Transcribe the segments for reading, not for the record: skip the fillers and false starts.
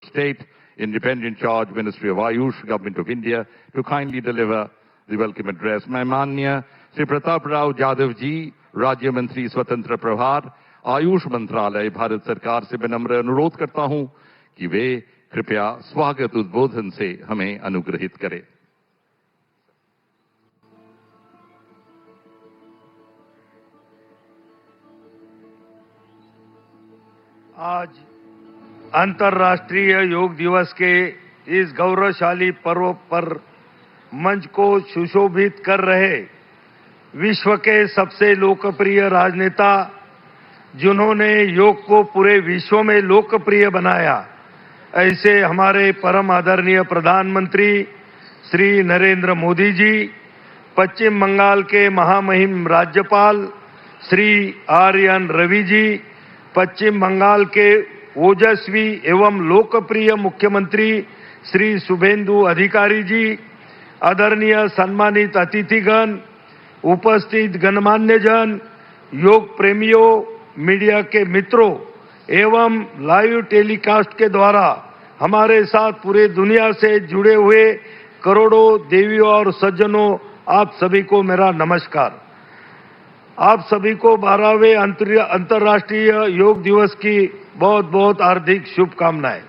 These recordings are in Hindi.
State, Independent Charge, Ministry of Ayush, Government of India, to kindly deliver the welcome address. मैं माननीय श्री प्रताप राव यादव जी, राज्य मंत्री स्वतंत्र प्रभार, आयुष मंत्रालय, भारत सरकार से विनम्र अनुरोध करता हूं कि वे कृपया स्वागत उद्बोधन से हमें अनुग्रहित करें। आज अंतर्राष्ट्रीय योग दिवस के इस गौरवशाली पर्व पर मंच को सुशोभित कर रहे विश्व के सबसे लोकप्रिय राजनेता, जिन्होंने योग को पूरे विश्व में लोकप्रिय बनाया, ऐसे हमारे परम आदरणीय प्रधानमंत्री श्री नरेंद्र मोदी जी, पश्चिम बंगाल के महामहिम राज्यपाल श्री आर.एन. रवि जी, पश्चिम बंगाल के ओजस्वी एवं लोकप्रिय मुख्यमंत्री श्री शुभेंदु अधिकारी जी, आदरणीय सम्मानित अतिथिगण, उपस्थित गणमान्य जन, योग प्रेमियों, मीडिया के मित्रों एवं लाइव टेलीकास्ट के द्वारा हमारे साथ पूरे दुनिया से जुड़े हुए करोड़ों देवियों और सज्जनों, आप सभी को मेरा नमस्कार। आप सभी को 12वें अंतर्राष्ट्रीय योग दिवस की बहुत बहुत हार्दिक शुभकामनाएं।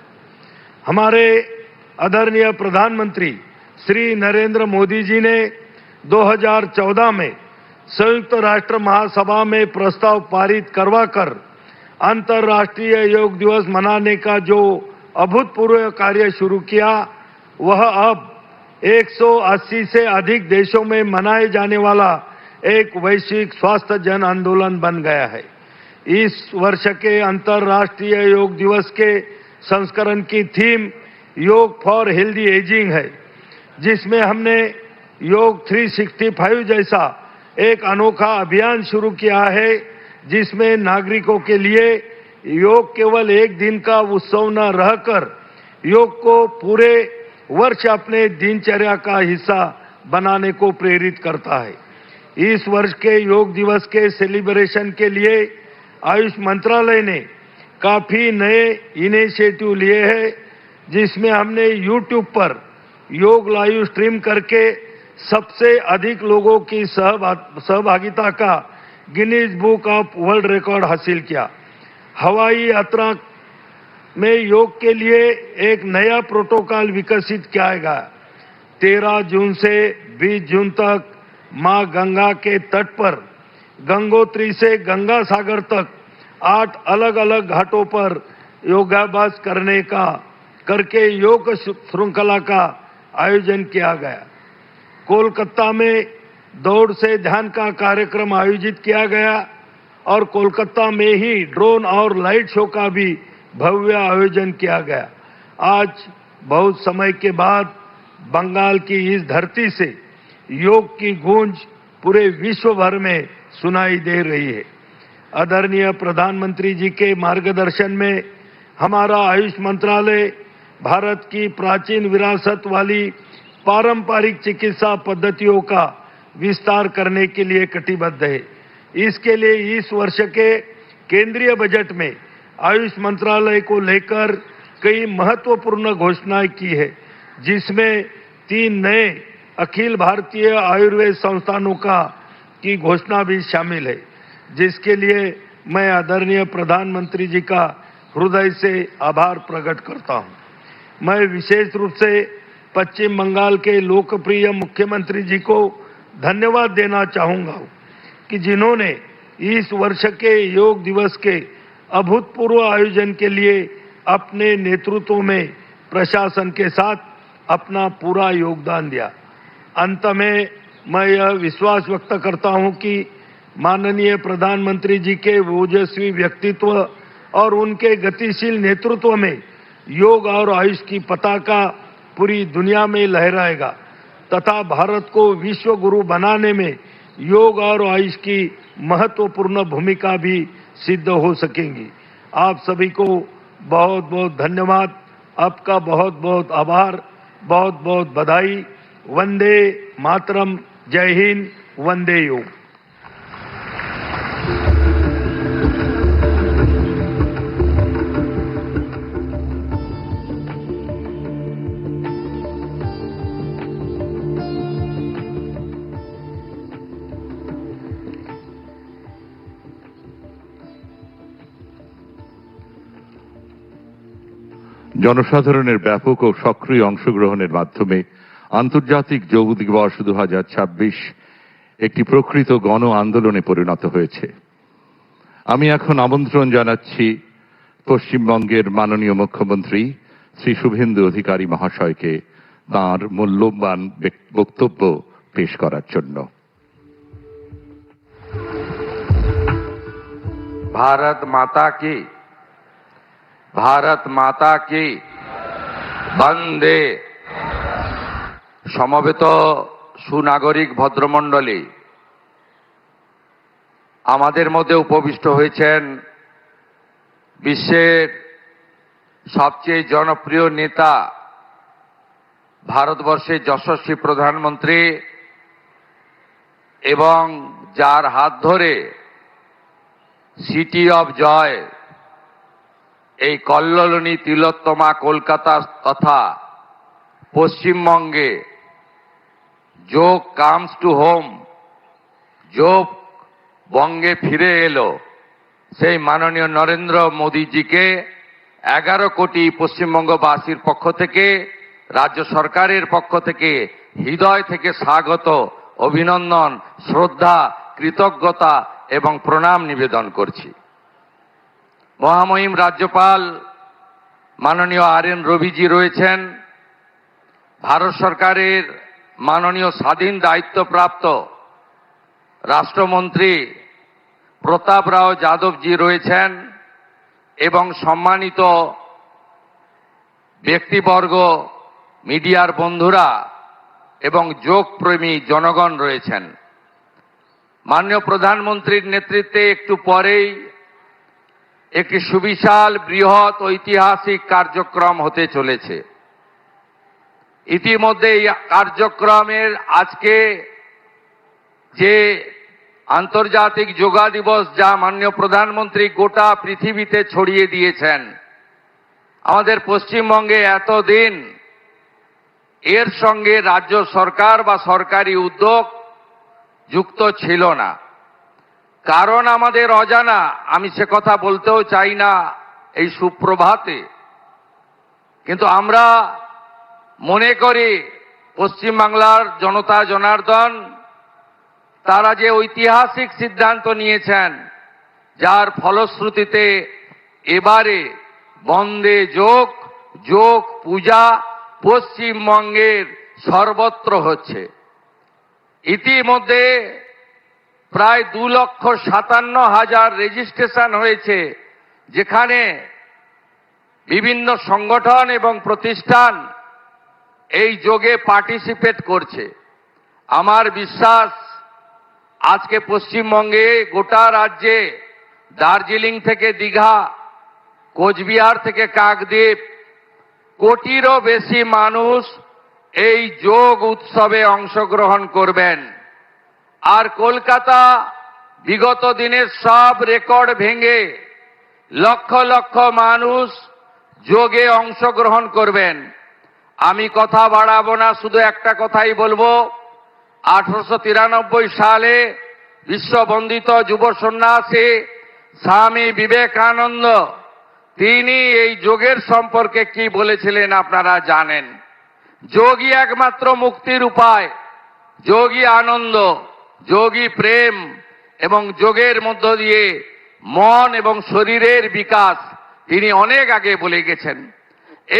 हमारे आदरणीय प्रधानमंत्री श्री नरेंद्र मोदी जी ने 2014 में संयुक्त राष्ट्र महासभा में प्रस्ताव पारित करवाकर अंतर्राष्ट्रीय योग दिवस मनाने का जो अभूतपूर्व कार्य शुरू किया, वह अब 180 से अधिक देशों में मनाए जाने वाला एक वैश्विक स्वास्थ्य जन आंदोलन बन गया है। इस वर्ष के अंतर्राष्ट्रीय योग दिवस के संस्करण की थीम योग फॉर हेल्दी एजिंग है, जिसमें हमने योग 365 जैसा एक अनोखा अभियान शुरू किया है, जिसमें नागरिकों के लिए योग केवल एक दिन का उत्सव न रहकर योग को पूरे वर्ष अपने दिनचर्या का हिस्सा बनाने को प्रेरित करता है। इस वर्ष के योग दिवस के सेलिब्रेशन के लिए आयुष मंत्रालय ने काफी नए इनिशिएटिव लिए हैं, जिसमें हमने YouTube पर योग लाइव स्ट्रीम करके सबसे अधिक लोगों की सहभागिता का Guinness book of world record हासिल किया। हवाई यात्रा में योग के लिए एक नया प्रोटोकॉल विकसित किया गया। 13 जून से 20 जून तक मां गंगा के तट पर गंगोत्री से गंगा सागर तक 8 अलग अलग घाटों पर योगाभ्यास करके योग श्रृंखला का आयोजन किया गया। कोलकाता में दौड़ से ध्यान का कार्यक्रम आयोजित किया गया और कोलकाता में ही ड्रोन और लाइट शो का भी भव्य आयोजन किया गया। आज बहुत समय के बाद बंगाल की इस धरती से योग की गूंज पूरे विश्व भर में सुनाई दे रही है। आदरणीय प्रधानमंत्री जी के मार्गदर्शन में हमारा आयुष मंत्रालय भारत की प्राचीन विरासत वाली पारंपरिक चिकित्सा पद्धतियों का विस्तार करने के लिए कटिबद्ध है। इसके लिए इस वर्ष के केंद्रीय बजट में आयुष मंत्रालय को लेकर कई महत्वपूर्ण घोषणाएं की है, जिसमें 3 नए अखिल भारतीय आयुर्वेद संस्थानों की घोषणा भी शामिल है, जिसके लिए मैं आदरणीय प्रधानमंत्री जी का हृदय से आभार प्रकट करता हूं। मैं विशेष रूप से पश्चिम बंगाल के लोकप्रिय मुख्यमंत्री जी को धन्यवाद देना चाहूंगा कि जिन्होंने इस वर्ष के योग दिवस के अभूतपूर्व आयोजन के लिए अपने नेतृत्व में प्रशासन के साथ अपना पूरा योगदान दिया। अंत में मैं यह विश्वास व्यक्त करता हूं कि माननीय प्रधानमंत्री जी के ओजस्वी व्यक्तित्व और उनके गतिशील नेतृत्व में योग और आयुष की पताका पूरी दुनिया में लहराएगा तथा भारत को विश्व गुरु बनाने में योग और आयुष की महत्वपूर्ण भूमिका भी सिद्ध हो सकेंगी। आप सभी को बहुत बहुत धन्यवाद, आपका बहुत बहुत आभार, बहुत बहुत बधाई। वंदे मातरम, जय हिंद, वंदे योग। জনসাধারণের ব্যাপক ও সক্রিয় অংশগ্রহণের মাধ্যমে আন্তর্জাতিক যোগ দিবস 2026 একটি প্রকৃত গণ আন্দোলনে পরিণত হয়েছে। আমি এখন আমন্ত্রণ জানাচ্ছি পশ্চিমবঙ্গের মাননীয় মুখ্যমন্ত্রী শ্রী শুভেন্দু অধিকারী মহাশয়কে তাঁর মূল্যবান বক্তব্য পেশ করার জন্য। भारत माता की वंदे। সমবেত সুনাগরিক ভদ্রমণ্ডলী, আমাদের মধ্যে উপবিষ্ট হয়েছেন বিশ্বের সবচেয়ে জনপ্রিয় নেতা, ভারতবর্ষের যশস্বী প্রধানমন্ত্রী এবং যার হাত ধরে সিটি অফ জয়, এই কল্লোলিনী তিলোত্তমা কলকাতা তথা পশ্চিমবঙ্গে যোগ কামস টু হোম, যোগ বঙ্গে ফিরে এলো, সেই মাননীয় নরেন্দ্র মোদীজিকে 11 কোটি পশ্চিমবঙ্গবাসীর পক্ষ থেকে, রাজ্য সরকারের পক্ষ থেকে হৃদয় থেকে স্বাগত, অভিনন্দন, শ্রদ্ধা, কৃতজ্ঞতা এবং প্রণাম নিবেদন করছি। মহামহিম রাজ্যপাল মাননীয় RN রবিজি রয়েছেন, ভারত সরকারের মাননীয় স্বাধীন দায়িত্বপ্রাপ্ত রাষ্ট্রমন্ত্রী প্রতাপ রাও যাদবজি রয়েছেন এবং সম্মানিত ব্যক্তিবর্গ, মিডিয়ার বন্ধুরা এবং যোগপ্রেমী জনগণ রয়েছেন। মাননীয় প্রধানমন্ত্রীর নেতৃত্বে একটু পরেই একটি সুবিশাল বৃহৎ ঐতিহাসিক কার্যক্রম হতে চলেছে। ইতিমধ্যে এই কার্যক্রমের আজকে যে আন্তর্জাতিক যোগা দিবস, যা মাননীয় প্রধানমন্ত্রী গোটা পৃথিবীতে ছড়িয়ে দিয়েছেন, আমাদের পশ্চিমবঙ্গে এতদিন এর সঙ্গে রাজ্য সরকার বা সরকারি উদ্যোগ যুক্ত ছিল না। কারণ আমাদের অজানা, আমি সে কথা বলতেও চাই না এই সুপ্রভাতে, কিন্তু আমরা মনে করি পশ্চিমবাংলার জনতা জনার্দন তারা যে ঐতিহাসিক সিদ্ধান্ত নিয়েছেন, যার ফলশ্রুতিতে এবারে বন্দে যোগ, যোগ পূজা পশ্চিমবঙ্গের সর্বত্র হচ্ছে। ইতিমধ্যে প্রায় 2,57,000 রেজিস্ট্রেশন হয়েছে, যেখানে বিভিন্ন সংগঠন এবং প্রতিষ্ঠান এই যোগে পার্টিসিপেট করছে। আমার বিশ্বাস আজকে পশ্চিমবঙ্গে গোটা রাজ্যে দার্জিলিং থেকে দীঘা, কোচবিহার থেকে কাকদ্বীপ, কোটিরও বেশি মানুষ এই যোগ উৎসবে অংশগ্রহণ করবেন। আর কলকাতা বিগত দিনের সব রেকর্ড ভেঙে লক্ষ লক্ষ মানুষ যোগে অংশগ্রহণ করবেন। আমি কথা বাড়াবো না, শুধু একটা কথাই বলবো। 1893 সালে বিশ্ববন্দিত যুব সন্ন্যাসী স্বামী বিবেকানন্দ, তিনি এই যোগের সম্পর্কে কি বলেছিলেন আপনারা জানেন। যোগই একমাত্র মুক্তির উপায়, যোগই আনন্দ, যোগই প্রেম এবং যোগের মধ্য দিয়ে মন এবং শরীরের বিকাশ, তিনি অনেক আগে বলে গেছেন।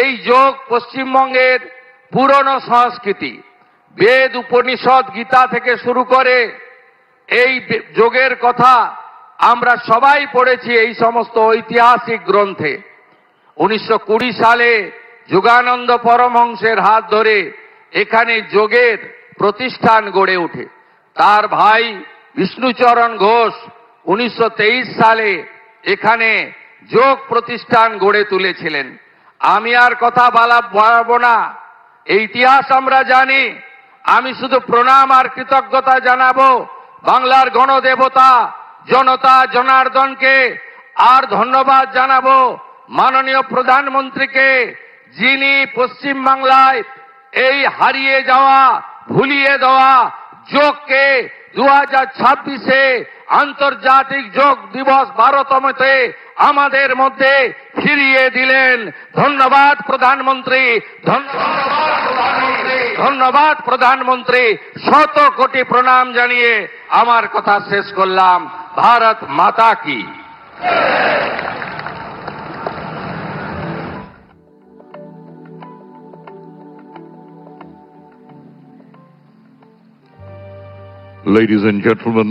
এই যোগ পশ্চিমবঙ্গের পুরনো সংস্কৃতি, বেদ, উপনিষদ, গীতা থেকে শুরু করে এই যোগের কথা আমরা সবাই পড়েছি এই সমস্ত ঐতিহাসিক গ্রন্থে। 1920 সালে যোগানন্দ পরমহংসের হাত ধরে এখানে যোগের প্রতিষ্ঠান গড়ে ওঠে। তার ভাই বিষ্ণুচরণ ঘোষ 1923 সালে এখানে যোগ প্রতিষ্ঠান গড়ে তুলেছিলেন। আমি আর কথা বাড়াবো না, এই ইতিহাস আমরা জানি। আমি শুধু প্রণাম আর কৃতজ্ঞতা জানাবো বাংলার গণদেবতা জনতা জনার্দনকে, আর ধন্যবাদ জানাবো মাননীয় প্রধানমন্ত্রীকে, যিনি পশ্চিমবাংলায় এই হারিয়ে যাওয়া, ভুলিয়ে দেওয়া যোগকে 2026-এ আন্তর্জাতিক যোগ দিবস 12তমতে আমাদের মধ্যে ফিরিয়ে দিলেন। ধন্যবাদ প্রধানমন্ত্রী, ধন্যবাদ প্রধানমন্ত্রী। শত কোটি প্রণাম জানিয়ে আমার কথা শেষ করলাম। ভারত মাতা কি। Ladies and gentlemen,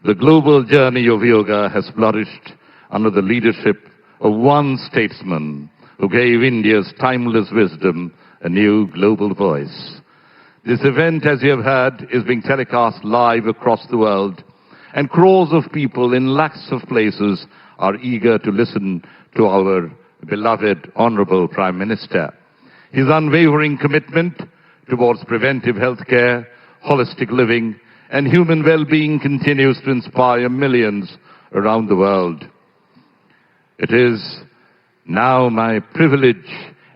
the global journey of yoga has flourished under the leadership of one statesman who gave India's timeless wisdom a new global voice. This event, as you have heard, is being telecast live across the world, and crores of people in lakhs of places are eager to listen to our beloved Honorable Prime Minister. His unwavering commitment towards preventive health care, holistic living, and human well-being continues to inspire millions around the world. It is now my privilege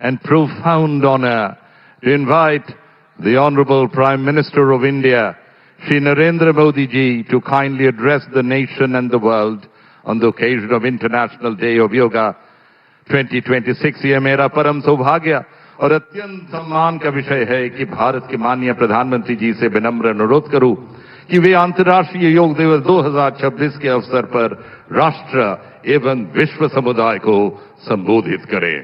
and profound honor to invite the Honorable Prime Minister of India, Shri Narendra Modi ji, to kindly address the nation and the world on the occasion of International Day of Yoga 2026. ये मेरा परम सौभाग्य और अत्यंत सम्मान का विषय है कि भारत के माननीय प्रधानमंत्री जी से विनम्र अनुरोध करूं कि वे अंतर्राष्ट्रीय योग दिवस 2026 के अवसर पर राष्ट्र एवं विश्व समुदाय को संबोधित करें।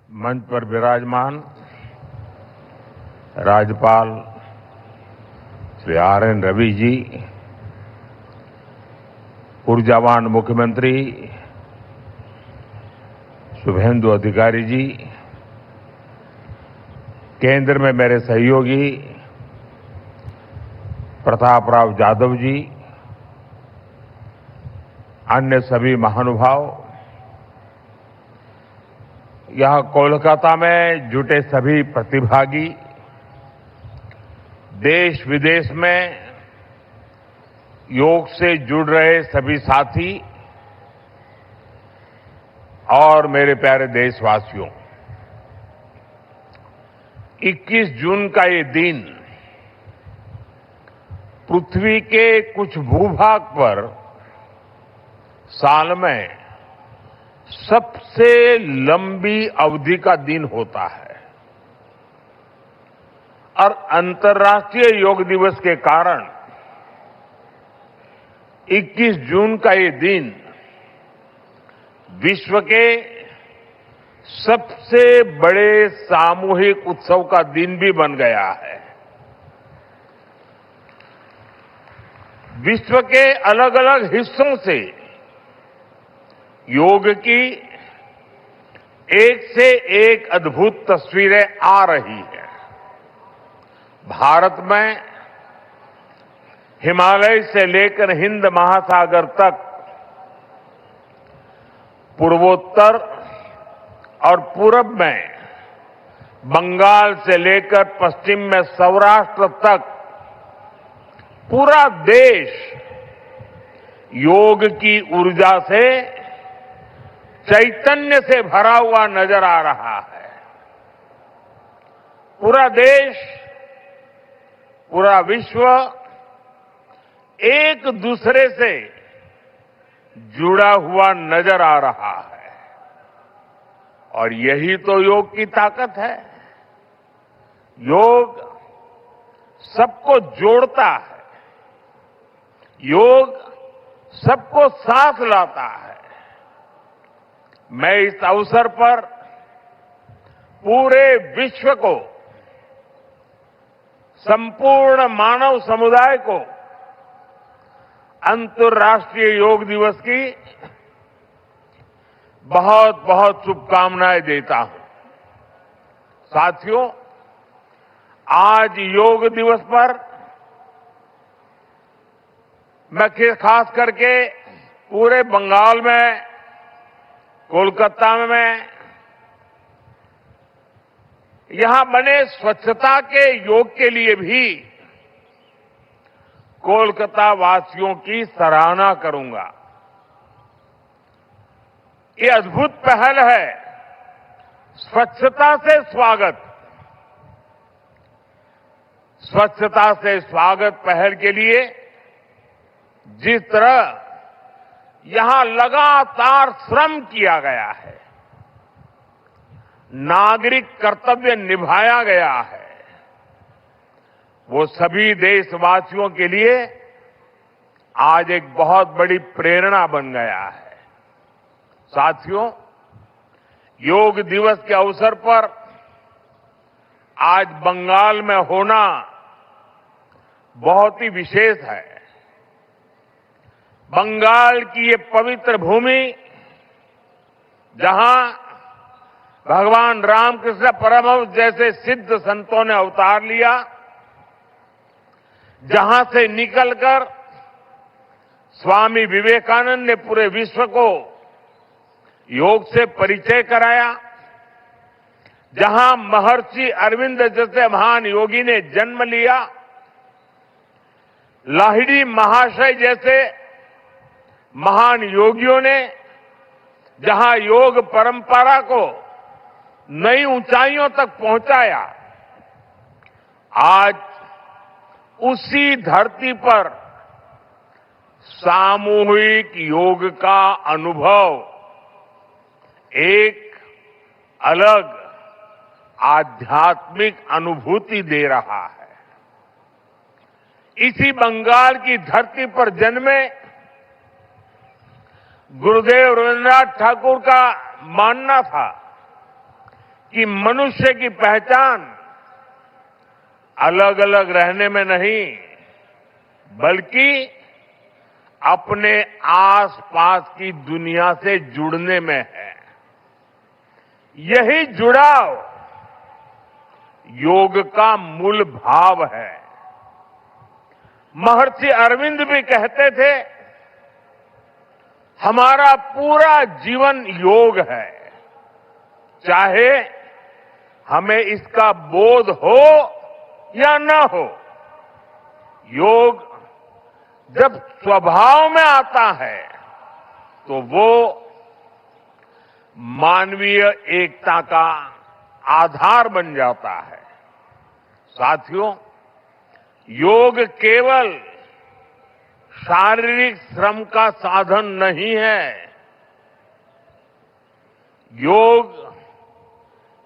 मंच पर विराजमान राज्यपाल श्री RN रवि जी, ऊर्जावान मुख्यमंत्री शुभेंदु अधिकारी जी, केंद्र में मेरे सहयोगी प्रताप राव जाधव जी, अन्य सभी महानुभाव, यहां कोलकाता में जुटे सभी प्रतिभागी, देश विदेश में योग से जुड़ रहे सभी साथी और मेरे प्यारे देशवासियों, 21 जून का ये दिन पृथ्वी के कुछ भूभाग पर साल में सबसे लंबी अवधि का दिन होता है और अंतर्राष्ट्रीय योग दिवस के कारण 21 जून का ये दिन विश्व के सबसे बड़े सामूहिक उत्सव का दिन भी बन गया है। विश्व के अलग अलग हिस्सों से योग की एक से एक अद्भुत तस्वीरें आ रही हैं। भारत में हिमालय से लेकर हिंद महासागर तक, पूर्वोत्तर और पूरब में बंगाल से लेकर पश्चिम में सौराष्ट्र तक पूरा देश योग की ऊर्जा से, चैतन्य से भरा हुआ नजर आ रहा है। पूरा देश, पूरा विश्व एक दूसरे से जुड़ा हुआ नजर आ रहा है और यही तो योग की ताकत है। योग सबको जोड़ता है, योग सबको साथ लाता है। मैं इस अवसर पर पूरे विश्व को, संपूर्ण मानव समुदाय को अंतर्राष्ट्रीय योग दिवस की बहुत बहुत शुभकामनाएं देता हूं। साथियों, आज योग दिवस पर मैं खास करके पूरे बंगाल में, कोलकाता में यहां बने स्वच्छता के योग के लिए भी कोलकाता वासियों की सराहना करूंगा। ये अद्भुत पहल है, स्वच्छता से स्वागत। स्वच्छता से स्वागत पहल के लिए जिस तरह यहां लगातार श्रम किया गया है, नागरिक कर्तव्य निभाया गया है, वो सभी देशवासियों के लिए आज एक बहुत बड़ी प्रेरणा बन गया है। साथियों, योग दिवस के अवसर पर आज बंगाल में होना बहुत ही विशेष है। बंगाल की ये पवित्र भूमि, जहां भगवान रामकृष्ण परमहंस जैसे सिद्ध संतों ने अवतार लिया, जहां से निकलकर स्वामी विवेकानंद ने पूरे विश्व को योग से परिचय कराया, जहां महर्षि अरविंद जैसे महान योगी ने जन्म लिया, लाहिड़ी महाशय जैसे महान योगियों ने जहां योग परंपरा को नई ऊंचाइयों तक पहुंचाया, आज उसी धरती पर सामूहिक योग का अनुभव एक अलग आध्यात्मिक अनुभूति दे रहा है। इसी बंगाल की धरती पर जन्मे गुरुदेव रविन्द्रनाथ ठाकुर का मानना था कि मनुष्य की पहचान अलग अलग रहने में नहीं, बल्कि अपने आसपास की दुनिया से जुड़ने में है। यही जुड़ाव योग का मूल भाव है। महर्षि अरविंद भी कहते थे, हमारा पूरा जीवन योग है, चाहे हमें इसका बोध हो या न हो। योग जब स्वभाव में आता है तो वो मानवीय एकता का आधार बन जाता है। साथियों, योग केवल शारीरिक श्रम का साधन नहीं है। योग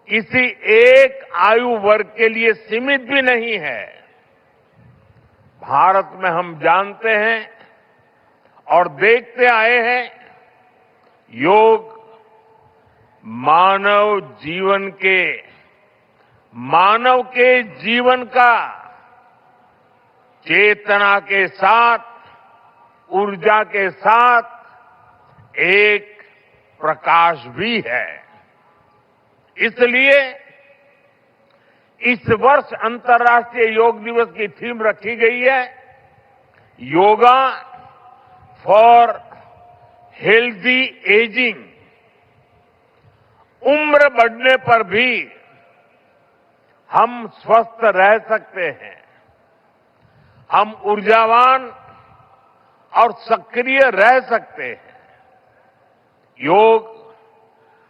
किसी एक आयु वर्ग के लिए सीमित भी नहीं है। भारत में हम जानते हैं और देखते आए हैं, योग मानव के जीवन का चेतना के साथ, ऊर्जा के साथ एक प्रकाश भी है। इसलिए इस वर्ष अंतर्राष्ट्रीय योग दिवस की थीम रखी गई है, योगा फॉर हेल्दी एजिंग। उम्र बढ़ने पर भी हम स्वस्थ रह सकते हैं, हम ऊर्जावान और सक्रिय रह सकते हैं। योग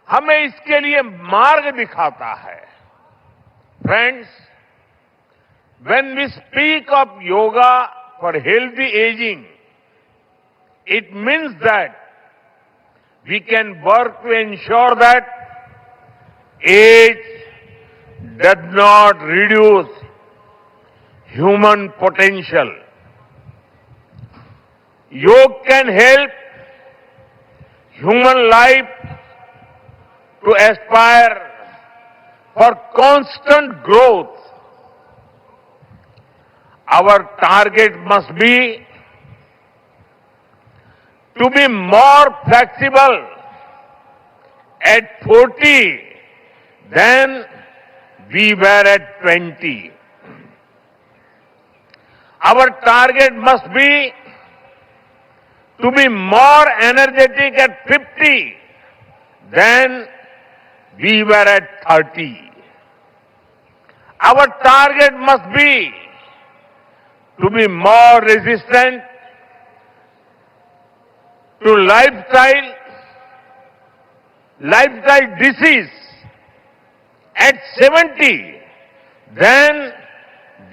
हमें इसके लिए मार्ग दिखाता है। Friends, when we speak of yoga for healthy aging, it means that we can work to ensure that age does not reduce human potential. Yoga can help human life to aspire for constant growth. Our target must be to be more flexible at 40 than we were at 20. Our target must be to be more energetic at 50 than we were at 30. Our target must be to be more resistant to lifestyle disease at 70 than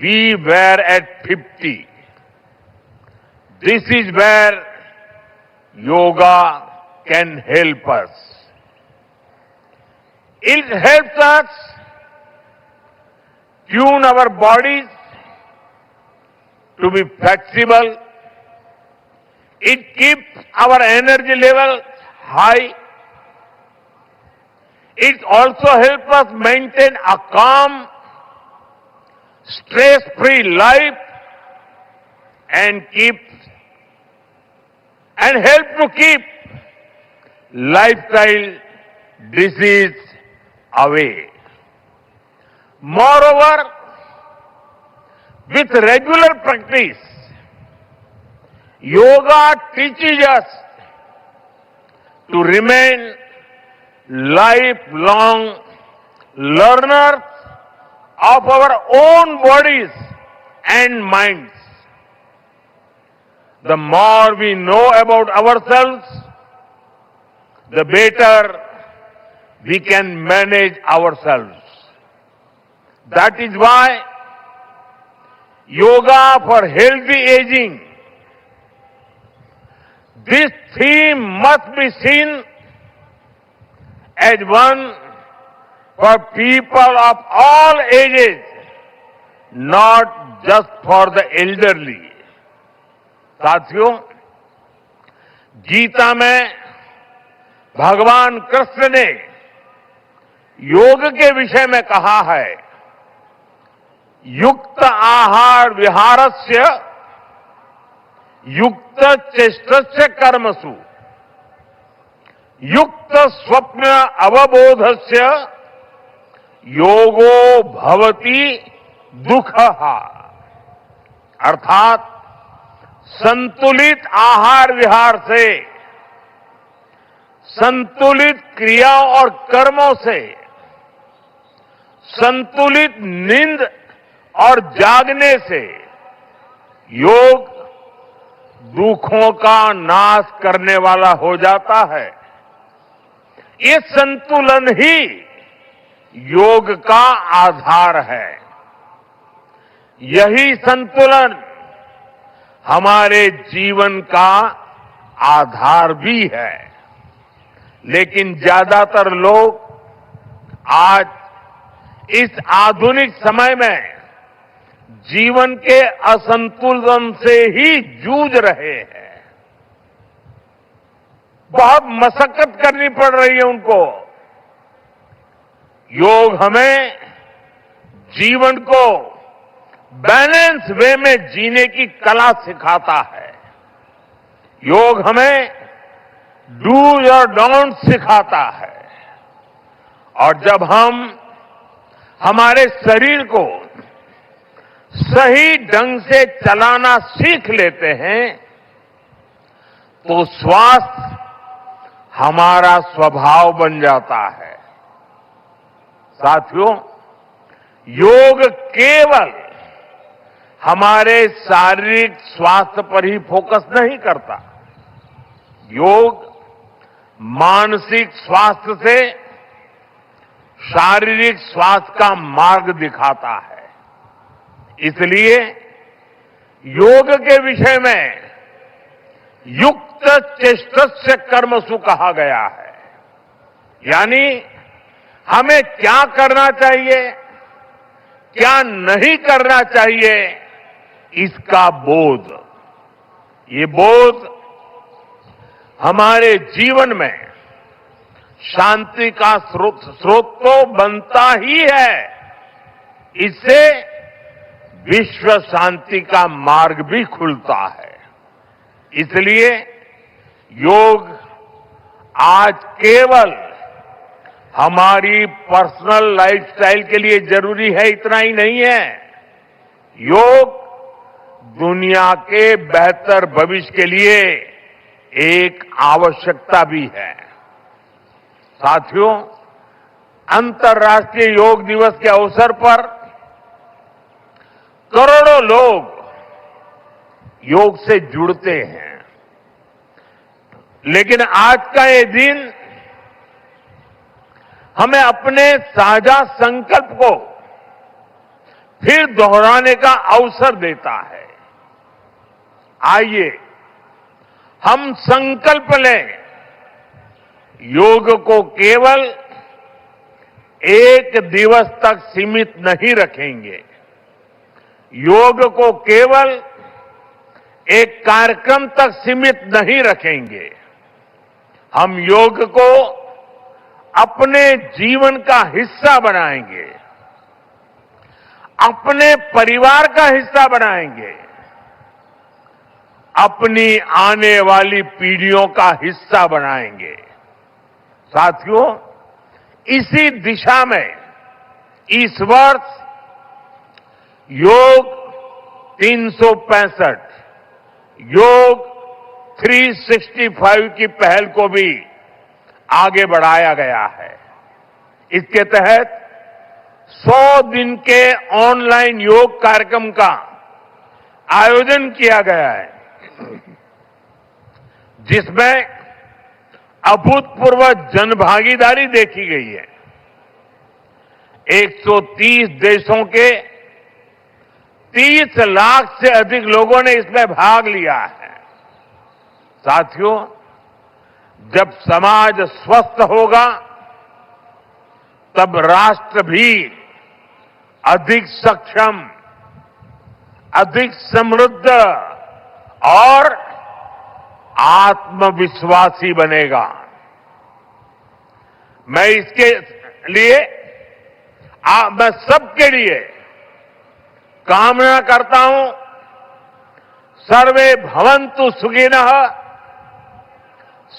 we were at 50. This is where yoga can help us. It helps us tune our bodies to be flexible. It keeps our energy level high. It also helps us maintain a calm, stress-free life and help to keep lifestyle disease away. Moreover, with regular practice, yoga teaches us to remain lifelong learners of our own bodies and minds. The more we know about ourselves, the better we can manage ourselves. That is why yoga for healthy aging, this theme must be seen as one for people of all ages, not just for the elderly. साथियों, गीता में भगवान कृष्ण ने योग के विषय में कहा है, युक्त आहार विहारस्य युक्त चेष्टस्य कर्मसु युक्त स्वप्न अवबोधस्य योगो भवति दुःखः। अर्थात संतुलित आहार विहार से, संतुलित क्रियाओं और कर्मों से, संतुलित नींद और जागने से योग दुखों का नाश करने वाला हो जाता है। ये संतुलन ही योग का आधार है। यही संतुलन हमारे जीवन का आधार भी है। लेकिन ज्यादातर लोग आज इस आधुनिक समय में जीवन के असंतुलन से ही जूझ रहे हैं। बहुत मशक्कत करनी पड़ रही है उनको। योग हमें जीवन को बैलेंस वे में जीने की कला सिखाता है। योग हमें डूज और डोंट सिखाता है। और जब हम हमारे शरीर को सही ढंग से चलाना सीख लेते हैं तो स्वास्थ्य हमारा स्वभाव बन जाता है। साथियों, योग केवल हमारे शारीरिक स्वास्थ्य पर ही फोकस नहीं करता। योग मानसिक स्वास्थ्य से शारीरिक स्वास्थ्य का मार्ग दिखाता है। इसलिए योग के विषय में युक्त चेष्टस्य कर्मसु कहा गया है। यानी हमें क्या करना चाहिए, क्या नहीं करना चाहिए, इसका बोध। ये बोध हमारे जीवन में शांति का स्रोत तो बनता ही है। इससे विश्व शांति का मार्ग भी खुलता है। इसलिए योग आज केवल हमारी पर्सनल लाइफस्टाइल के लिए जरूरी है इतना ही नहीं है। योग दुनिया के बेहतर भविष्य के लिए एक आवश्यकता भी है। साथियों, अंतर्राष्ट्रीय योग दिवस के अवसर पर करोड़ों लोग योग से जुड़ते हैं। लेकिन आज का ये दिन हमें अपने साझा संकल्प को फिर दोहराने का अवसर देता है। आइए हम संकल्प लें, योग को केवल एक दिवस तक सीमित नहीं रखेंगे, योग को केवल एक कार्यक्रम तक सीमित नहीं रखेंगे। हम योग को अपने जीवन का हिस्सा बनाएंगे, अपने परिवार का हिस्सा बनाएंगे, अपनी आने वाली पीढ़ियों का हिस्सा बनाएंगे। साथियों, इसी दिशा में इस वर्ष योग 365 योग 365 की पहल को भी आगे बढ़ाया गया है। इसके तहत 100 दिन के ऑनलाइन योग कार्यक्रम का आयोजन किया गया है, जिसमें अभूतपूर्व जनभागीदारी देखी गई है। 130 देशों के 30 लाख से अधिक लोगों ने इसमें भाग लिया है। साथियों, जब समाज स्वस्थ होगा तब राष्ट्र भी अधिक सक्षम, अधिक समृद्ध और आत्मविश्वासी बनेगा। मैं इसके लिए मैं सबके लिए कामना करता हूं, सर्वे भवन्तु सुखिनः,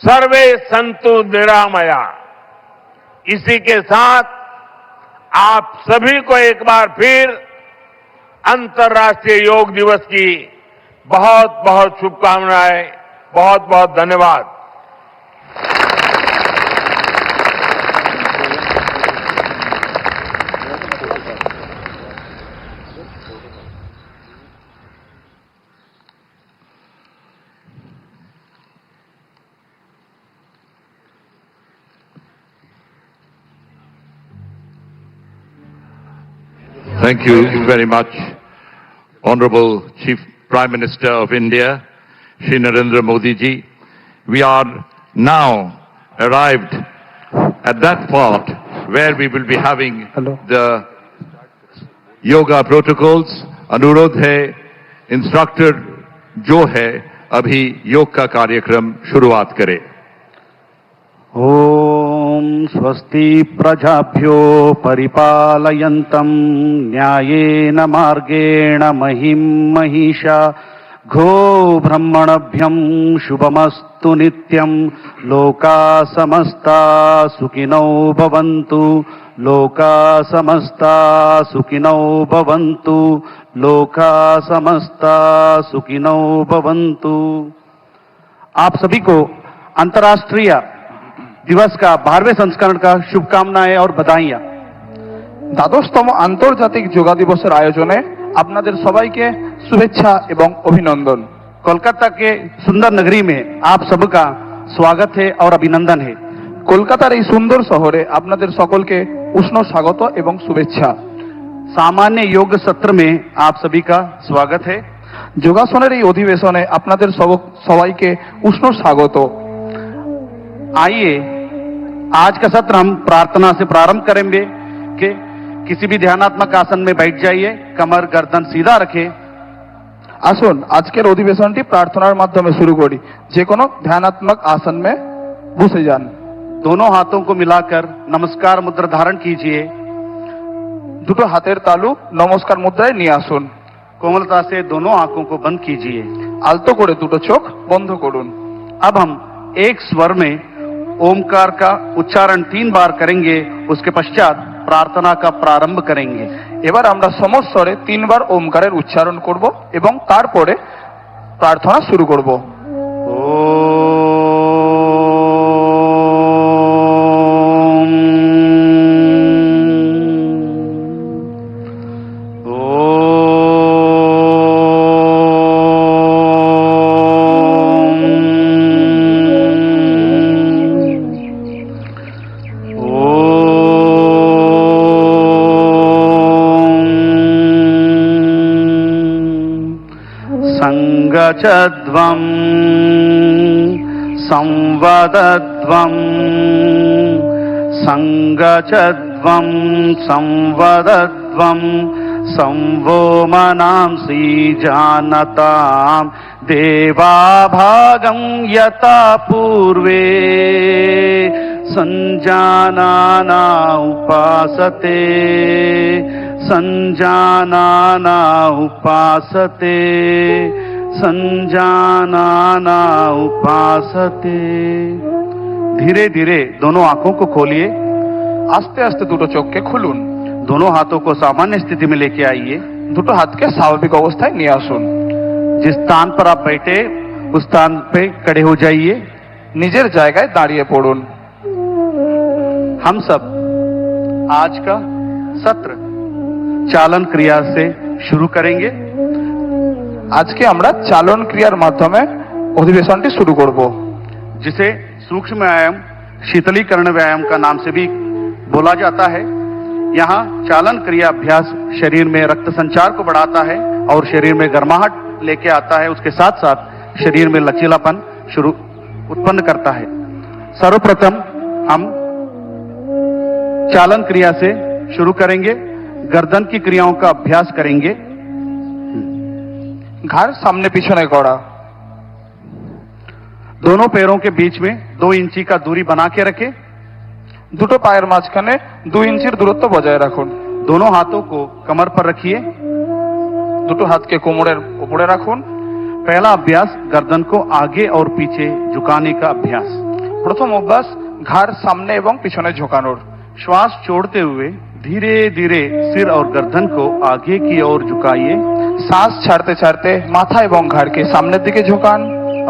सर्वे सन्तु निरामया। इसी के साथ आप सभी को एक बार फिर अंतर्राष्ट्रीय योग दिवस की बहुत बहुत शुभकामनाएं, बहुत बहुत धन्यवाद। Thank you very much, Honorable Chief Prime Minister of India, Shri Narendra Modi ji. We are now arrived at that part where we will be having the yoga protocols. अनुरोध है, इंस्ट्रक्टर जो है अभी योग का कार्यक्रम शुरुआत करे। ओम स्वस्ति प्रजाभ्यो परिपालयन्तं न्यायेन मार्गेण महिं महिषा घो ब्रह्मणभ्यं शुभमस्तु नित्यं लोका समस्ता सुखिनो भवन्तु लोका समस्ता सुखिनो भवन्तु लोका समस्ता सुखिनो भवन्तु। आप सभी को अंतर्राष्ट्रीय दिवस का 12वें संस्करण का शुभकामनाएं और बधाइयां। দ্বাদশতম আন্তর্জাতিক যোগা দিবসের আয়োজনে আপনাদের সবাইকে শুভেচ্ছা এবং অভিনন্দন। कोलकाता के सुंदर नगरी में आप सबका स्वागत है और अभिनंदन है। কলকাতার এই সুন্দর শহরে আপনাদের সকলকে উষ্ণ স্বাগত এবং শুভেচ্ছা। सामान्य योग सत्र में आप सभी का स्वागत है। যোগাসনের এই অধিবেশনে আপনাদের সবাইকে উষ্ণ স্বাগত। आइए आज का सत्र हम प्रार्थना से प्रारंभ करेंगे कि किसी भी ध्यानात्मक आसन में बैठ जाइए, कमर गर्दन सीधा रखें। আসুন আজকের অধিবেশনটি প্রার্থনার মাধ্যমে শুরু করি। যে কোনো ধ্যানাত্মক आसन में বসে যান। दोनों हाथों को मिलाकर नमस्कार मुद्रा धारण कीजिए। দুটো হাতের তালু নমস্কার মুদ্রায় নিয়ে আসুন। कोमलता से दोनों आंखों को बंद कीजिए। আলতো করে দুটো চোখ বন্ধ করুন। अब हम एक स्वर में ओमकार का उच्चारण 3 बार करेंगे, उसके पश्चात प्रार्थना का प्रारंभ करेंगे। এবার আমরা সমস্বরে 3 বার ওমকারের উচ্চারণ করব এবং তারপরে প্রার্থনা শুরু করব। संगचध्वं संवदध्वं संगचध्वं संवदध्वं संवो मनांसि जानतां देवाभागं यथा पूर्वे संजानाना उपासते संजानाना उपासते संजानाना उपासते। धीरे धीरे दोनों आंखों को खोलिए, আস্তে আস্তে দুটো চোখকে খুলুন, दोनों हाथों को सामान्य स्थिति में लेके आइए। দুটো হাতকে স্বাভাবিক অবস্থায় নিয়ে আসুন। जिस स्थान पर आप बैठे उस स्थान पे खड़े हो जाइए। নিজের জায়গায় দাঁড়িয়ে পড়ুন। हम सब आज का सत्र चालन क्रिया से शुरू करेंगे। আজকে আমরা চালন ক্রিয়ার মাধ্যমে অধিবেশনটি শুরু করব, जिसे सूक्ष्म व्यायाम शीतलीकरण व्यायाम का नाम से भी बोला जाता है। यहाँ चालन क्रिया अभ्यास शरीर में रक्त संचार को बढ़ाता है और शरीर में गर्माहट लेके आता है, उसके साथ साथ शरीर में लचीलापन उत्पन्न करता है। सर्वप्रथम हम चालन क्रिया से शुरू करेंगे, गर्दन की क्रियाओं का अभ्यास करेंगे। ঘাড় সামনে পিছনে করা, दोनों पैरों के बीच में 2 इंची का दूरी बना के रखें। দুটো পায়ের মাঝখানে 2 ইঞ্চির দূরত্ব বজায় রাখুন। दोनों हाथों को कमर पर रखिए। দুটো হাতকে কোমরের উপরে রাখুন। पहला अभ्यास गर्दन को आगे और पीछे झुकाने का अभ्यास। প্রথম অভ্যাস ঘাড় সামনে এবং পিছনে ঝোঁকানোর। श्वास छोड़ते हुए धीरे धीरे सिर और गर्दन को आगे की ओर झुकाइए শ্বাস ছাড়তে ছাড়তে মাথা এবং ঘাড়কে সামনের দিকে ঝোঁকান।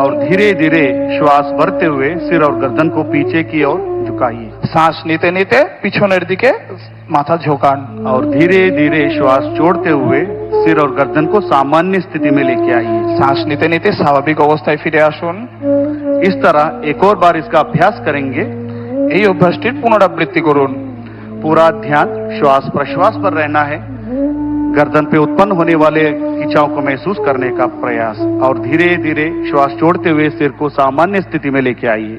और धीरे धीरे श्वास भरते हुए सिर और गर्दन को पीछे की ओर झुकाइए শ্বাস নিতে নিতে পিছনের দিকে মাথা ঝোঁকান। और धीरे धीरे श्वास छोड़ते हुए सिर और गर्दन को सामान्य स्थिति में लेके आइए। শ্বাস নিতে নিতে স্বাভাবিক অবস্থায় ফিরে আসুন। इस तरह एक और बार इसका अभ्यास करेंगे। এই অভ্যাসটির পুনরাবৃত্তি করুন। पूरा ध्यान श्वास प्रश्वास पर रहना है। गर्दन पे उत्पन्न होने वाले खिंचाव को महसूस करने का प्रयास और धीरे धीरे श्वास छोड़ते हुए सिर को सामान्य स्थिति में लेके आइए।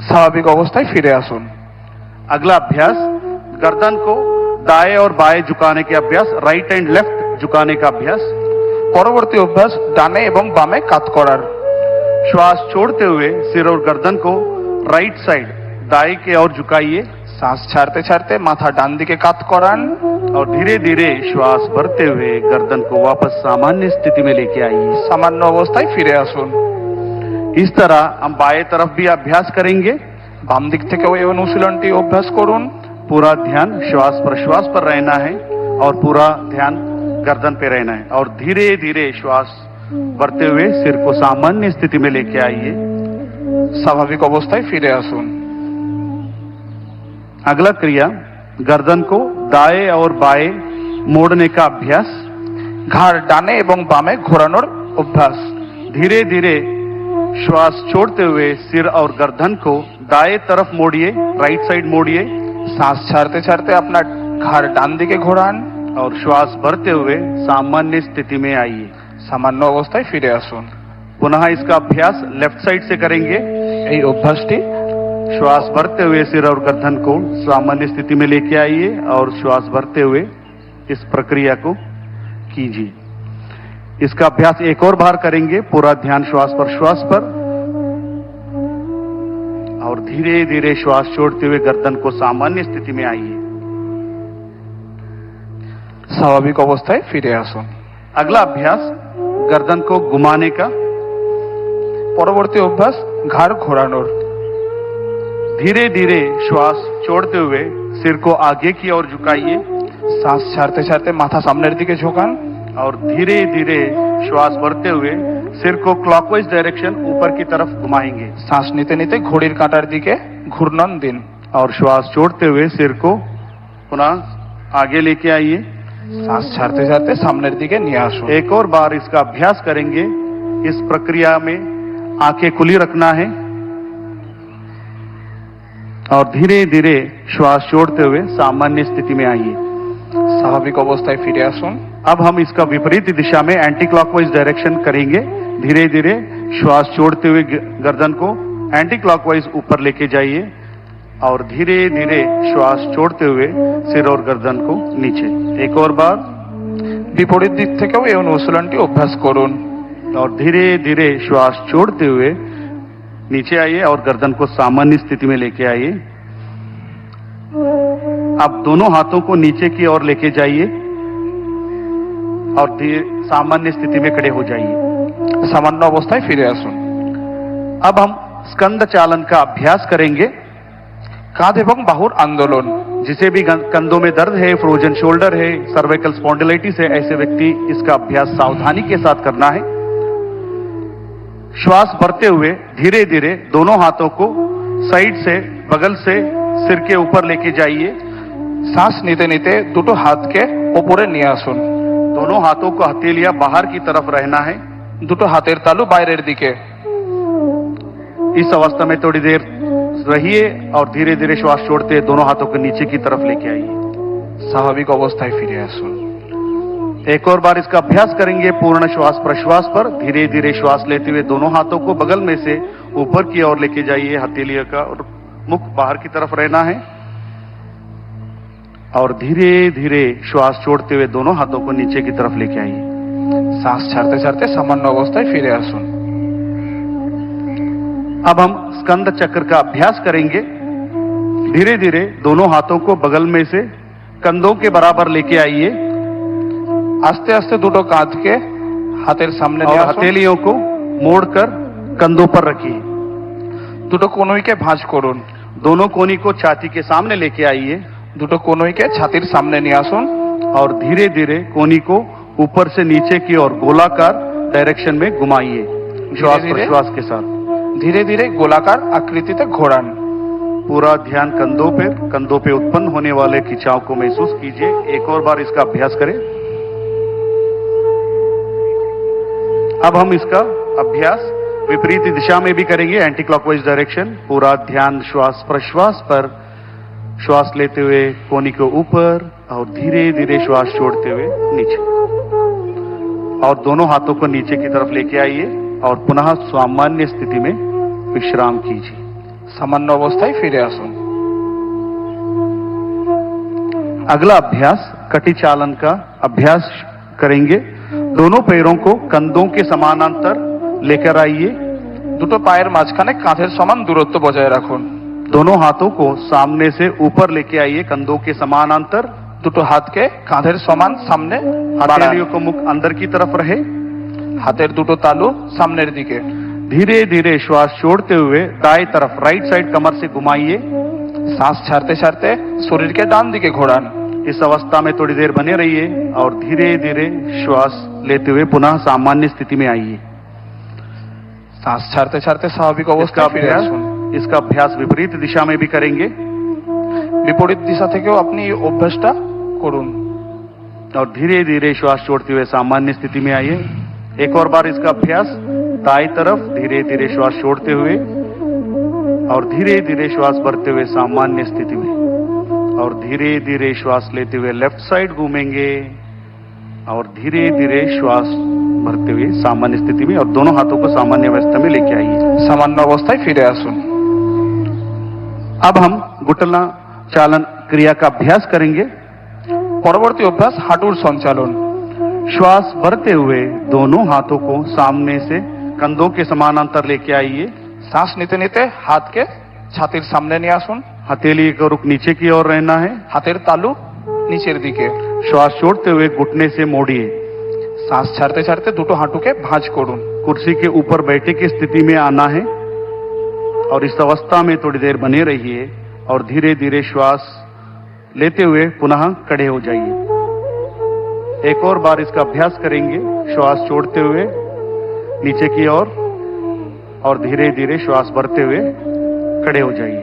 স্বাভাবিক অবস্থায় ফিরে আসুন। अगला अभ्यास गर्दन को दाएं और बाएं झुकाने के अभ्यास, राइट एंड लेफ्ट झुकाने का अभ्यास। পরবর্তী অভ্যাস ডানে এবং বামে কাত করার। श्वास छोड़ते हुए सिर और गर्दन को राइट साइड दाएं की ओर झुकाइए শ্বাস ছাড়তে ছাড়তে মাথা ডান দিকে কাত করান। और धीरे धीरे श्वास भरते हुए गर्दन को वापस सामान्य स्थिति में लेके आइए। সামান্য অবস্থায় ফিরে আসুন। इस तरह हम बाएं तरफ भी अभ्यास करेंगे। বাম দিক থেকেও এই অনুশীলনটি অভ্যাস করুন। पूरा ध्यान श्वास प्रश्वास पर रहना है और पूरा ध्यान गर्दन पे रहना है और धीरे धीरे श्वास भरते हुए सिर को सामान्य स्थिति में लेके आइए। স্বাভাবিক অবস্থায় ফিরে আসুন। अगला क्रिया गर्दन को दाएं और बाएं मोड़ने का अभ्यास। ঘাড় ডানে এবং বামে ঘোরানোর অভ্যাস। धीरे धीरे श्वास छोड़ते हुए सिर और गर्दन को दाएं तरफ मोड़िए, राइट साइड मोड़िए। শ্বাস ছাড়তে ছাড়তে আপনার ঘাড় ডান দিকে ঘোরান और श्वास भरते हुए सामान्य स्थिति में आइए। সামান্য অবস্থায় ফিরে আসুন। पुनः इसका अभ्यास लेफ्ट साइड से करेंगे। এই অভ্যাসটি श्वास भरते हुए सिर और गर्दन को सामान्य स्थिति में लेके आइए और श्वास भरते हुए इस प्रक्रिया को कीजिए। इसका अभ्यास एक और बार करेंगे। पूरा ध्यान श्वास प्रश्वास पर और धीरे धीरे श्वास छोड़ते हुए गर्दन को सामान्य स्थिति में आइए। স্বাভাবিক অবস্থায় ফিরে আসুন। अगला अभ्यास गर्दन को घुमाने का। পরবর্তী অভ্যাস ঘাড় ঘোরানোর। धीरे धीरे श्वास छोड़ते हुए सिर को आगे की ओर झुकाइए শ্বাস ছাড়তে ছাড়তে মাথা সামনের দিকে ঝোঁকান। और धीरे धीरे श्वास भरते हुए सिर को क्लॉकवाइज डायरेक्शन ऊपर की तरफ घुमाएंगे। শ্বাস নিতে নিতে ঘড়ির কাঁটার দিকে ঘূর্ণন দিন। और श्वास छोड़ते हुए सिर को पुनः आगे लेके आइए। শ্বাস ছাড়তে ছাড়তে সামনের দিকে নিয়ে আসুন। एक और बार इसका अभ्यास करेंगे। इस प्रक्रिया में आंखें खुली रखना है और धीरे धीरे श्वास छोड़ते हुए सामान्य स्थिति में आइए। স্বাভাবিক অবস্থায় ফিরে আসুন। अब हम इसका विपरीत दिशा में एंटी क्लॉकवाइज डायरेक्शन करेंगे। धीरे धीरे श्वास छोड़ते हुए गर्दन को एंटी क्लॉकवाइज ऊपर लेके जाइए और धीरे धीरे श्वास छोड़ते हुए सिर और गर्दन को नीचे। एक और बार। বিপরীত দিক থেকেও এই অনুশীলনটি অভ্যাস করুন। और धीरे धीरे श्वास छोड़ते हुए नीचे आइए और गर्दन को सामान्य स्थिति में लेके आइए। अब दोनों हाथों को नीचे की ओर लेके जाइए और सामान्य स्थिति में खड़े हो जाइए। সামান্য অবস্থায় ফিরে আসুন। अब हम स्कंद चालन का अभ्यास करेंगे। কাঁধ এবং বাহুর আন্দোলন। जिसे भी कंधों में दर्द है, फ्रोजन शोल्डर है, सर्वाइकल स्पॉन्डिलाइटिस है, ऐसे व्यक्ति इसका अभ्यास सावधानी के साथ करना है। श्वास भरते हुए धीरे धीरे दोनों हाथों को साइड से, बगल से सिर के ऊपर लेके जाइए। শ্বাস নিতে নিতে দুটো হাতকে ওপরে নিয়ে আসুন। दोनों हाथों को हथेलियां बाहर की तरफ रहना है। দুটো হাতের তালু বাইরের দিকে। इस अवस्था में थोड़ी देर रहिए और धीरे धीरे श्वास छोड़ते दोनों हाथों को नीचे की तरफ लेके आइए। স্বাভাবিক অবস্থায় ফিরে আসুন। एक और बार इसका अभ्यास करेंगे पूर्ण श्वास प्रश्वास पर। धीरे धीरे श्वास लेते हुए दोनों हाथों को बगल में से ऊपर की ओर लेके जाइए। हथेलियों का और मुख बाहर की तरफ रहना है और धीरे धीरे श्वास छोड़ते हुए दोनों हाथों को नीचे की तरफ लेके आइए। শ্বাস ছাড়তে ছাড়তে সামান্য অবস্থায় ফিরে আসুন। अब हम स्कंद चक्र का अभ्यास करेंगे। धीरे धीरे दोनों हाथों को बगल में से कंधों के बराबर लेके आइए। আস্তে আস্তে দুটো কাঁধকে হাতের সামনে और নিয়ে আসুন। हथेलियों को मोड़कर कंधों पर रखिए। দুটো কনুইকে ভাঁজ করুন। दोनों कोनी को छाती के सामने लेके आइए দুটো কনুইকে ছাতির সামনে নিয়ে আসুন और धीरे धीरे कोनी को ऊपर से नीचे की ओर गोलाकार डायरेक्शन में घुमाइए श्वास धीरे-धीरे? प्रश्वास के साथ। ধীরে ধীরে গোলাকার আকৃতিতে ঘোরান। पूरा ध्यान कंधों पे उत्पन्न होने वाले खिंचाव को महसूस कीजिए। एक और बार इसका अभ्यास करें। अब हम इसका अभ्यास विपरीत दिशा में भी करेंगे, एंटी क्लॉकवाइज डायरेक्शन। पूरा ध्यान श्वास प्रश्वास पर। श्वास लेते हुए कोनी को ऊपर और धीरे धीरे श्वास छोड़ते हुए नीचे और दोनों हाथों को नीचे की तरफ लेके आइए और पुनः सामान्य स्थिति में विश्राम कीजिए। সামান্য অবস্থায় ফিরে আসুন। अगला अभ्यास कटी चालन का अभ्यास करेंगे। दोनों पैरों को कंधों के समानांतर लेकर आइए। দুটো পায়ের মাঝখানে কাঁধের সমান দূরত্ব বজায় রাখুন। दोनों हाथों को सामने से ऊपर लेके आइए कंधों के समानांतर। দুটো হাতকে কাঁধের সমান সামনে বাড়ান। हथेलियों को मुख अंदर की तरफ रहे। হাতের দুটো তালু সামনের দিকে। धीरे धीरे श्वास छोड़ते हुए दाएं तरफ राइट साइड कमर से घुमाइए। শ্বাস ছাড়তে ছাড়তে শরীরকে ডান দিকে ঘোরান। इस अवस्था में थोड़ी देर बने रहिए और धीरे धीरे श्वास लेते हुए पुनः सामान्य स्थिति में आइए। শ্বাস ছাড়তে ছাড়তে স্বাভাবিক इसका অবস্থায় ফিরে अभ्यास আসুন। इसका अभ्यास विपरीत दिशा में भी करेंगे বিপরীত দিশা থেকেও আপনি এই অভ্যাসটা করুন। और धीरे धीरे श्वास छोड़ते हुए सामान्य स्थिति में आइए। एक और बार इसका अभ्यास दाएं तरफ धीरे धीरे श्वास छोड़ते हुए और धीरे धीरे श्वास भरते हुए सामान्य स्थिति में और धीरे धीरे श्वास लेते हुए लेफ्ट साइड घूमेंगे और धीरे धीरे श्वास भरते हुए सामान्य स्थिति में और दोनों हाथों को सामान्य अवस्था में लेके आइए। সামান্য অবস্থায় ফিরে আসুন। अब हम घुटना चालन क्रिया का अभ्यास करेंगे। পরবর্তী অভ্যাস হাঁটুর সঞ্চালন। श्वास भरते हुए दोनों हाथों को सामने से कंधों के समानांतर लेके आइए। শ্বাস নিতে নিতে হাতকে ছাতির সামনে নিয়ে আসুন। हथेली का रुख नीचे की ओर रहना है। হাতের তালু নিচের দিকে। श्वास छोड़ते हुए घुटने से मोड़िए। শ্বাস ছাড়তে ছাড়তে দুটো হাঁটুকে ভাঁজ করুন। कुर्सी के ऊपर बैठे की स्थिति में आना है और इस अवस्था में थोड़ी देर बने रहिए और धीरे धीरे श्वास लेते हुए पुनः खड़े हो जाइए। एक और बार इसका अभ्यास करेंगे। श्वास छोड़ते हुए नीचे की ओर और धीरे धीरे श्वास भरते हुए खड़े हो जाइए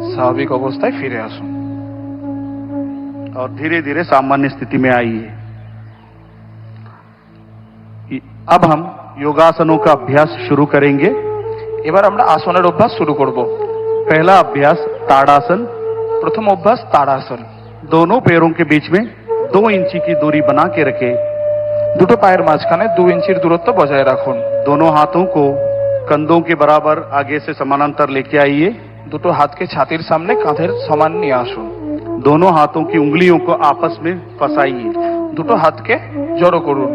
স্বাভাবিক অবস্থায় ফিরে আসুন। और धीरे धीरे सामान्य स्थिति में आइए। अब हम योगासनों का अभ्यास शुरू करेंगे। এবার আমরা আসনের অভ্যাস শুরু করব। पहला अभ्यास ताड़ासन। প্রথম অভ্যাস তাড়াসন। दोनों पैरों के बीच में 2 इंची की दूरी बना के रखें। দুটো পায়ের মাঝখানে 2 ইঞ্চির দূরত্ব বজায় রাখুন। दोनों हाथों को कंधों के बराबर आगे से समानांतर लेके आइए। দুটো হাতকে ছাতির সামনে কাঁধের সমান নিয়ে আসুন। दोनों हाथों की उंगलियों को आपस में फंसाइए দুটো হাতকে জড়ো করুন।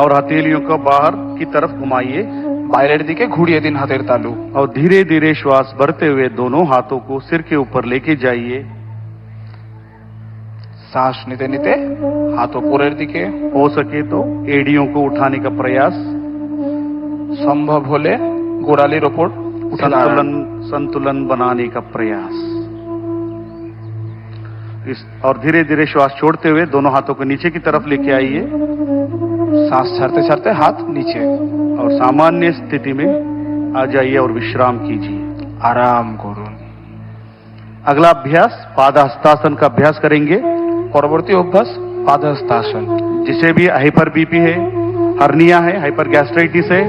और हथेलियों को बाहर की तरफ घुमाइए বাইরের দিকে ঘুরিয়ে দিন হাতের তালু। और धीरे धीरे श्वास भरते हुए दोनों हाथों को सिर के ऊपर लेके जाइए। শ্বাস নিতে নিতে হাত উপরের দিকে, हो सके तो एड़ियों को उठाने का प्रयास, সম্ভব হলে গোড়ালির ওপর উঠে দাঁড়ান। संतुलन बनाने का प्रयास। और धीरे धीरे श्वास छोड़ते हुए दोनों हाथों को नीचे की तरफ लेके आइए শ্বাস ছাড়তে ছাড়তে হাত নিচে। और सामान्य स्थिति में आ जाइए और विश्राम कीजिए। আরাম করুন। अगला अभ्यास पादहस्तासन का अभ्यास करेंगे। পরবর্তী অভ্যাস পাদহস্তাসন। जिसे भी हाइपर बीपी है, हर्निया है, हाइपर गैस्ट्राइटिस है,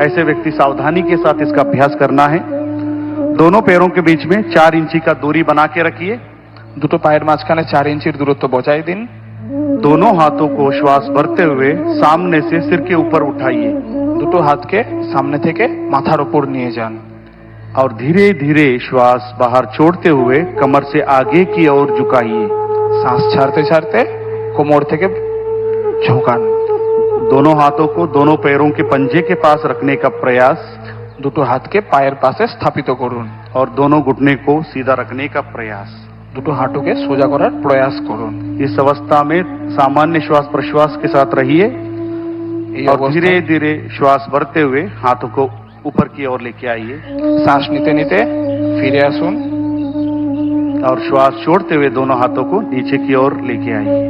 ऐसे व्यक्ति सावधानी के साथ इसका अभ्यास करना है। दोनों पैरों के बीच में 4 इंची का दूरी बना के रखिए। দুটো পায়ের মাঝখানে 4 ইঞ্চির দূরত্ব বজায় দিন। दोनों हाथों को श्वास भरते हुए सामने से सिर के ऊपर उठाइए দুটো হাতকে সামনে থেকে মাথার উপর নিয়ে যান। और धीरे धीरे श्वास बाहर छोड़ते हुए कमर से आगे की ओर झुकाइए। শ্বাস ছাড়তে ছাড়তে কোমর থেকে ঝোঁকান। दोनों हाथों को दोनों पैरों के पंजे के पास रखने का प्रयास দুটো হাতকে পায়ের পাশে স্থাপিত করুন। और दोनों घुटने को सीधा रखने का प्रयास। দুটো হাঁটুকে সোজা করার প্রয়াস করুন। इस अवस्था में सामान्य श्वास प्रश्वास के साथ रहिए এই और অবস্থায় धीरे धीरे श्वास भरते हुए हाथों को ऊपर की ओर लेके आइए শ্বাস নিতে নিতে ফিরে আসুন। और श्वास छोड़ते हुए दोनों हाथों को नीचे की ओर लेके आइए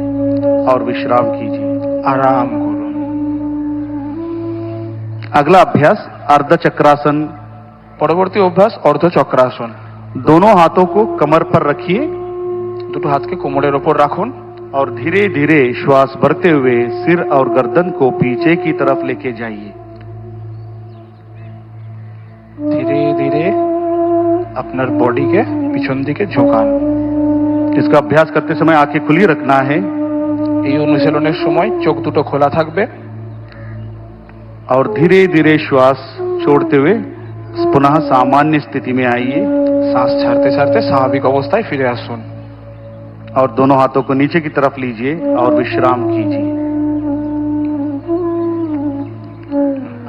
और विश्राम कीजिए। আরাম করুন। अगला अभ्यास अर्ध चक्रासन। পরবর্তী অভ্যাস অর্ধচক্রাসন। दोनों हाथों को कमर पर रखिए দুটো হাতকে কোমরের ওপর রাখুন। और धीरे धीरे श्वास भरते हुए सिर और गर्दन को पीछे की तरफ लेके जाइए। ধীরে ধীরে আপনার বডিকে পিছন দিকে ঝোঁকান। इसका अभ्यास करते समय आंखें खुली रखना है এই অনুশীলনের সময় চোখ দুটো খোলা থাকবে। और धीरे धीरे श्वास छोड़ते हुए पुनः सामान्य स्थिति में आइए শ্বাস ছাড়তে ছাড়তে স্বাভাবিক অবস্থায় ফিরে আসুন। और दोनों हाथों को नीचे की तरफ लीजिए और विश्राम कीजिए।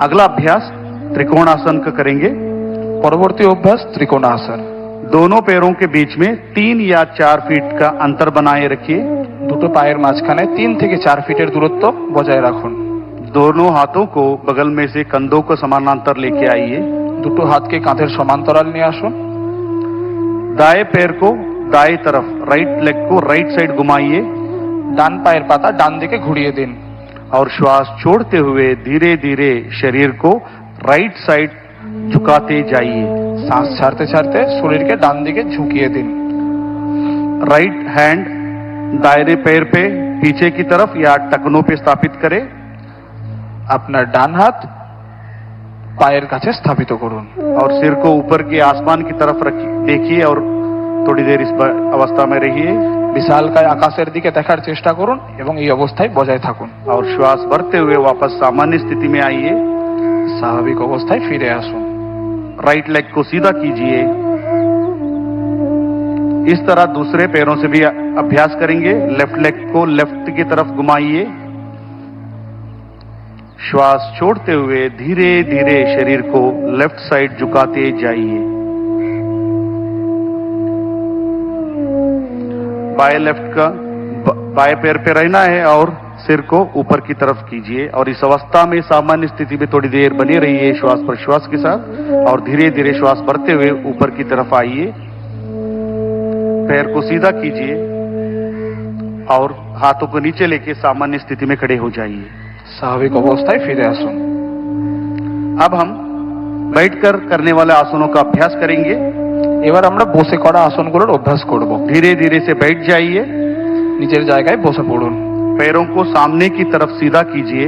अगला अभ्यास त्रिकोणासन का करेंगे। পরবর্তী অভ্যাস ত্রিকোণাসন। दोनों पैरों के बीच में 3 या 4 फीट का अंतर बनाए रखिए। দুটো পায়ের মাঝখানে 3 থেকে 4 ফিটের দূরত্ব বজায় রাখুন। दोनों हाथों को बगल में से कंधों को समानांतर लेके आइए। দুটো হাতকে কাঁধের সমান্তরাল নিয়ে আসুন। दाएं पैर को दाएं तरफ, राइट लेग को राइट साइड घुमाइए ডান পায়ের পাতা ডান দিকে ঘুরিয়ে দিন। और श्वास छोड़ते हुए धीरे धीरे शरीर को राइट साइड झुकाते जाइए। শ্বাস ছাড়তে ছাড়তে শরীরকে ডান দিকে ঝুঁকিয়ে দিন। राइट हैंड दायरे पैर पे पीछे की तरफ या टखनों पे स्थापित करें। আপনার ডান হাত পায়ের কাছে স্থাপিত করুন। और सिर को ऊपर के आसमान की तरफ देखिए और थोड़ी देर इस अवस्था में रहिए বিশালকায় আকাশের দিকে দেখার চেষ্টা করুন এবং এই অবস্থায় বজায় থাকুন। और श्वास भरते हुए वापस सामान्य स्थिति में आइए। স্বাভাবিক অবস্থায় ফিরে আসুন। राइट लेग को सीधा कीजिए। इस तरह दूसरे पैरों से भी अभ्यास करेंगे। लेफ्ट लेग को लेफ्ट की तरफ घुमाइए। श्वास छोड़ते हुए धीरे धीरे शरीर को लेफ्ट साइड झुकाते जाइए। बाएं लेफ्ट का बाएं पैर पे रहना है और सिर को ऊपर की तरफ कीजिए और इस अवस्था में सामान्य स्थिति में थोड़ी देर बने रहिए श्वास प्रश्वास के साथ और धीरे धीरे श्वास भरते हुए ऊपर की तरफ आइए। पैर को सीधा कीजिए और हाथों को नीचे लेके सामान्य स्थिति में खड़े हो जाइए। স্বাভাবিক অবস্থায় ফিরে আসুন। अब हम बैठकर करने वाले आसनों का अभ्यास करेंगे। এবার আমরা বসে করা আসনগুলোর অভ্যাস করব। धीरे धीरे से बैठ जाइए। নিজের জায়গায় বসে পড়ুন। पैरों को सामने की तरफ सीधा कीजिए।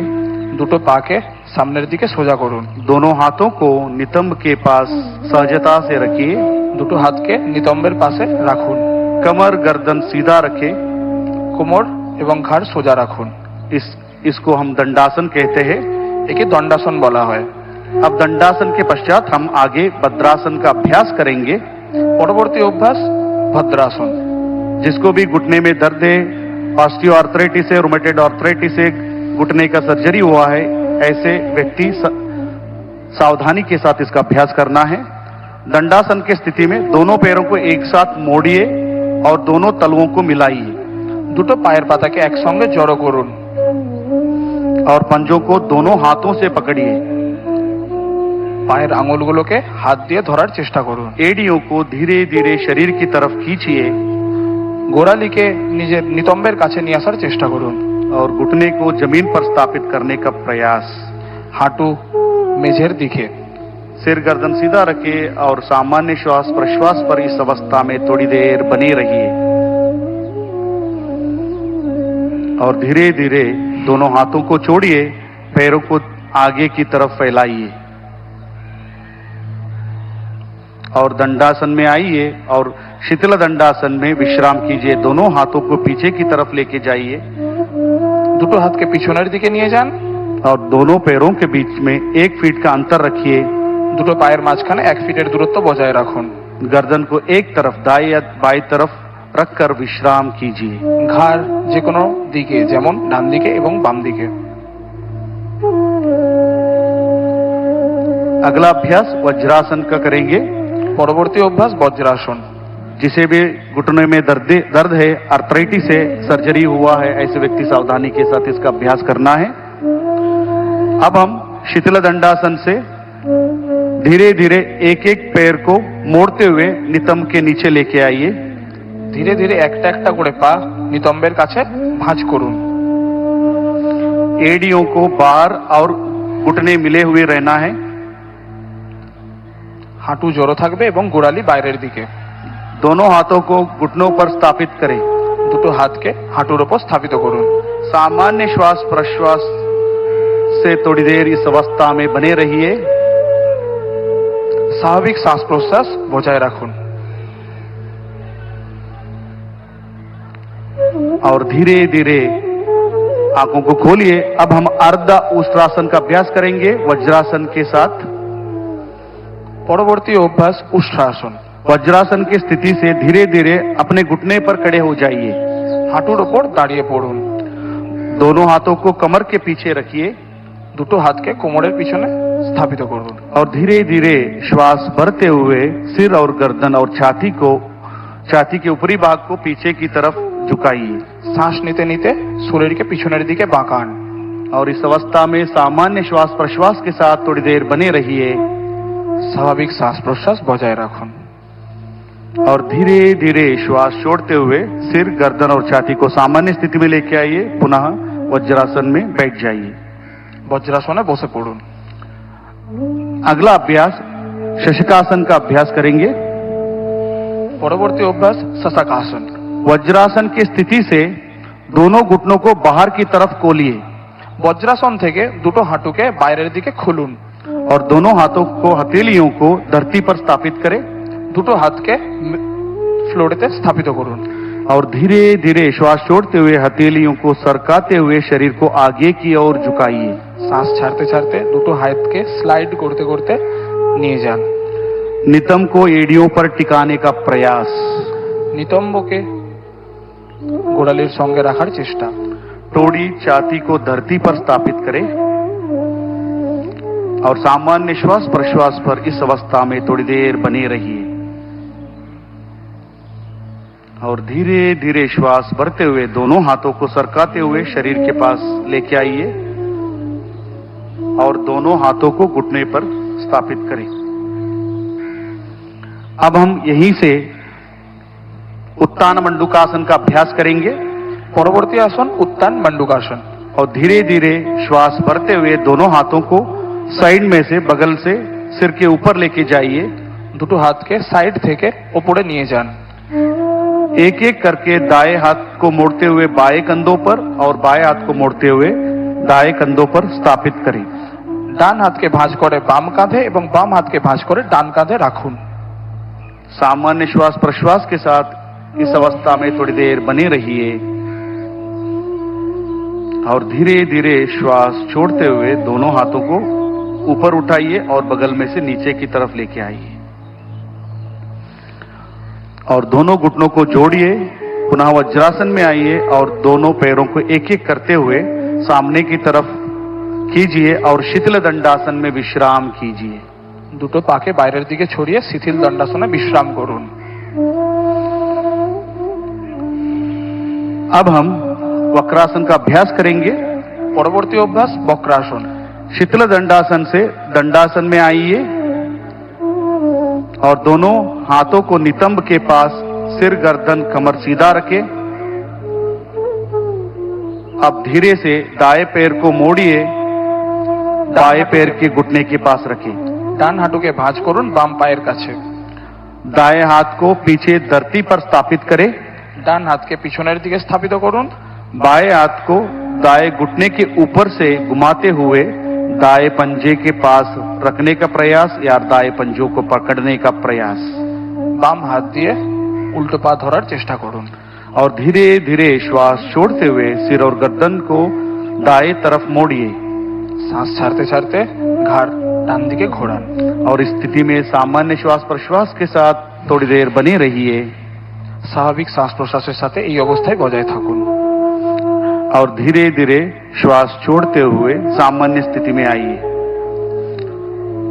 দুটো পাকে সামনের দিকে সোজা করুন। दोनों हाथों को नितंब के पास सहजता से रखिए। দুটো হাতকে নিতম্বের পাশে রাখুন। कमर गर्दन सीधा रखें। কোমর এবং ঘাড় সোজা রাখুন। इसको हम दंडासन कहते हैं। একে দণ্ডাসন বলা হয়। अब दंडासन के पश्चात हम आगे भद्रासन का अभ्यास करेंगे। পরবর্তী অভ্যাস ভদ্রাসন। जिसको भी घुटने में दर्द है, ऑस्टियोआर्थराइटिस है, रूमेटॉइड आर्थराइटिस है, घुटने का सर्जरी हुआ है, ऐसे व्यक्ति सावधानी के साथ इसका अभ्यास करना है। दंडासन की स्थिति में दोनों पैरों को एक साथ मोड़िए और दोनों तलवों को मिलाइए। দুটো পায়ের পাতাকে একসঙ্গে জড়ো করুন और पंजों को दोनों हाथों से पकड़िए। পায়ের আঙুলগুলোকে হাত দিয়ে ধরার চেষ্টা করুন। एड़ियों को धीरे धीरे शरीर की तरफ खींचिए গোড়ালিকে নিজের নিতম্বের কাছে নিয়ে আসার চেষ্টা করুন। और घुटने को जमीन पर स्थापित करने का प्रयास। হাঁটু মেঝের দিকে। सिर गर्दन सीधा रखिए और सामान्य श्वास प्रश्वास पर इस अवस्था में थोड़ी देर बने रहिए और धीरे धीरे दोनों हाथों को छोड़िए, पैरों को आगे की तरफ फैलाइए और दंडासन में आइए और शीतल दंडासन में विश्राम कीजिए। दोनों हाथों को पीछे की तरफ लेके जाइए, দুটো হাতকে পিছনের দিকে নিয়ে যান और दोनों पैरों के बीच में 1 फीट का अंतर रखिए। দুটো পায়ের মাঝখানে 1 ফিটের দূরত্ব বজায় রাখুন। गर्दन को एक तरफ दाएं या बाएं तरफ रखकर विश्राम कीजिए। ঘাড় যে কোনো দিকে, যেমন ডান দিকে এবং বাম দিকে। अगला अभ्यास वज्रासन का करेंगे। পরবর্তী অভ্যাস বজ্রাসন। जिसे भी घुटने में दर्द है, आर्थराइटिस है, सर्जरी हुआ है, ऐसे व्यक्ति सावधानी के साथ इसका अभ्यास करना है। अब हम शीतल दंडासन से धीरे धीरे एक एक पैर को मोड़ते हुए नितंब के नीचे लेके आइए। ধীরে ধীরে একটা একটা করে পা নিতম্বের কাছে ভাঁজ করুন। एड़ियों को बाहर और घुटने मिले हुए रहना है। হাঁটু জড়ো থাকবে এবং গোড়ালি বাইরের দিকে। दोनों हाथों को घुटनों पर स्थापित करें। দুটো হাতকে হাঁটুর উপর স্থাপিত করুন। सामान्य श्वास प्रश्वास से थोड़ी देर इस अवस्था में बने रहिए। স্বাভাবিক শ্বাস প্রশ্বাস বজায় রাখুন और धीरे धीरे आंखों को खोलिए। अब हम अर्ध उष्ट्रासन का अभ्यास करेंगे वज्रासन के साथ। পরবর্তী অভ্যাস উষ্ট্রাসন। वज्रासन की स्थिति से धीरे धीरे अपने घुटने पर खड़े हो जाइए। হাঁটুর উপর দাঁড়িয়ে পড়ুন। दोनों हाथों को कमर के पीछे रखिए দুটো হাতকে কোমরের পিছনে স্থাপিত করুন और धीरे धीरे श्वास भरते हुए सिर और गर्दन और छाती के ऊपरी भाग को पीछे की तरफ झुकाइए। শ্বাস নিতে নিতে শরীরকে পিছনের দিকে বাঁকান और इस अवस्था में सामान्य श्वास प्रश्वास के साथ थोड़ी देर बने रहिए স্বাভাবিক শ্বাস প্রশ্বাস বজায় রাখুন और धीरे धीरे श्वास छोड़ते हुए सिर गर्दन और छाती को सामान्य स्थिति में लेके आइए। पुनः वज्रासन में बैठ जाइए। বজ্রাসনে বসে পড়ুন। अगला अभ्यास शशकासन का अभ्यास करेंगे। পরবর্তী অভ্যাস শশাকাসন। वज्रासन की स्थिति से दोनों घुटनों को बाहर की तरफ खोलिए বজ্রাসন থেকে দুটো হাঁটুকে বাইরের দিকে খুলুন और दोनों हाथों को हथेलियों को धरती पर स्थापित करें দুটো হাতকে ফ্লোরেতে স্থাপিত করুন और धीरे धीरे श्वास छोड़ते हुए हथेलियों को सरकाते हुए शरीर को आगे की ओर झुकाइए। শ্বাস ছাড়তে ছাড়তে দুটো হাতকে স্লাইড করতে করতে নিয়ে যান। नितंब को एड़ियों पर टिकाने का प्रयास। নিতম্বকে গোড়ালির সঙ্গে রাখার চেষ্টা। टोड़ी छाती को धरती पर स्थापित करें और सामान्य श्वास प्रश्वास पर इस अवस्था में थोड़ी देर बने रहिए और धीरे धीरे श्वास भरते हुए दोनों हाथों को सरकाते हुए शरीर के पास लेके आइए और दोनों हाथों को घुटने पर स्थापित करें। अब हम यहीं से उत्तान मंडूकासन का अभ्यास करेंगे। পরবর্তী আসন উত্তান মণ্ডূকাসন। और धीरे धीरे श्वास भरते हुए दोनों हाथों को साइड में से बगल से सिर के ऊपर लेके जाइए। দুটো হাতকে সাইড থেকে উপরে নিয়ে যান। एक एक करके दाएं हाथ को मोड़ते हुए बाएं कंधों पर और बाएं हाथ को मोड़ते हुए दाएं कंधों पर स्थापित करें। ডান হাতকে ভাঁজ করে বাম কাঁধে এবং বাম হাতকে ভাঁজ করে ডান কাঁধে রাখুন। सामान्य श्वास प्रश्वास के साथ इस अवस्था में थोड़ी देर बने रहिए और धीरे धीरे श्वास छोड़ते हुए दोनों हाथों को ऊपर उठाइए और बगल में से नीचे की तरफ लेके आइए और दोनों घुटनों को जोड़िए। पुनः वज्रासन में आइए और दोनों पैरों को एक एक करते हुए सामने की तरफ कीजिए और शिथिल दंडासन में विश्राम कीजिए। দুটো পাকে বাইরের দিকে ছড়িয়ে শিথিল দণ্ডাসনে বিশ্রাম করুন। अब हम वक्रासन का अभ्यास करेंगे। পরবর্তী অভ্যাস বক্রাসন। शिथिल दंडासन से दंडासन में आइए और दोनों हाथों को नितंब के पास सिर गर्दन कमर सीधा रखें। अब धीरे से दाएं पैर को मोड़िए, बाएं पैर के घुटने के पास रखें। ডান হাঁটুকে ভাঁজ করুন বাম পায়ের কাছে। दाएं हाथ को पीछे धरती पर स्थापित करें। ডান হাতকে পিছনের দিকে স্থাপিত করুন। बाएं हाथ को दाएं घुटने के ऊपर से घुमाते हुए दाएं पंजे के पास रखने का प्रयास या दाएं पंजों को पकड़ने का प्रयास। বাম হাত দিয়ে উল্টো পা ধরার চেষ্টা করুন। और धीरे धीरे श्वास छोड़ते हुए सिर और गर्दन को दाएं तरफ मोड़िए। শ্বাস ছাড়তে ছাড়তে ঘাড় ডান দিকে ঘোরান। और इस स्थिति में सामान्य श्वास प्रश्वास के साथ थोड़ी देर बने रहिए। স্বাভাবিক শ্বাস প্রশ্বাসের সাথে এই অবস্থায় বজায় থাকুন। और धीरे धीरे श्वास छोड़ते हुए सामान्य स्थिति में आइए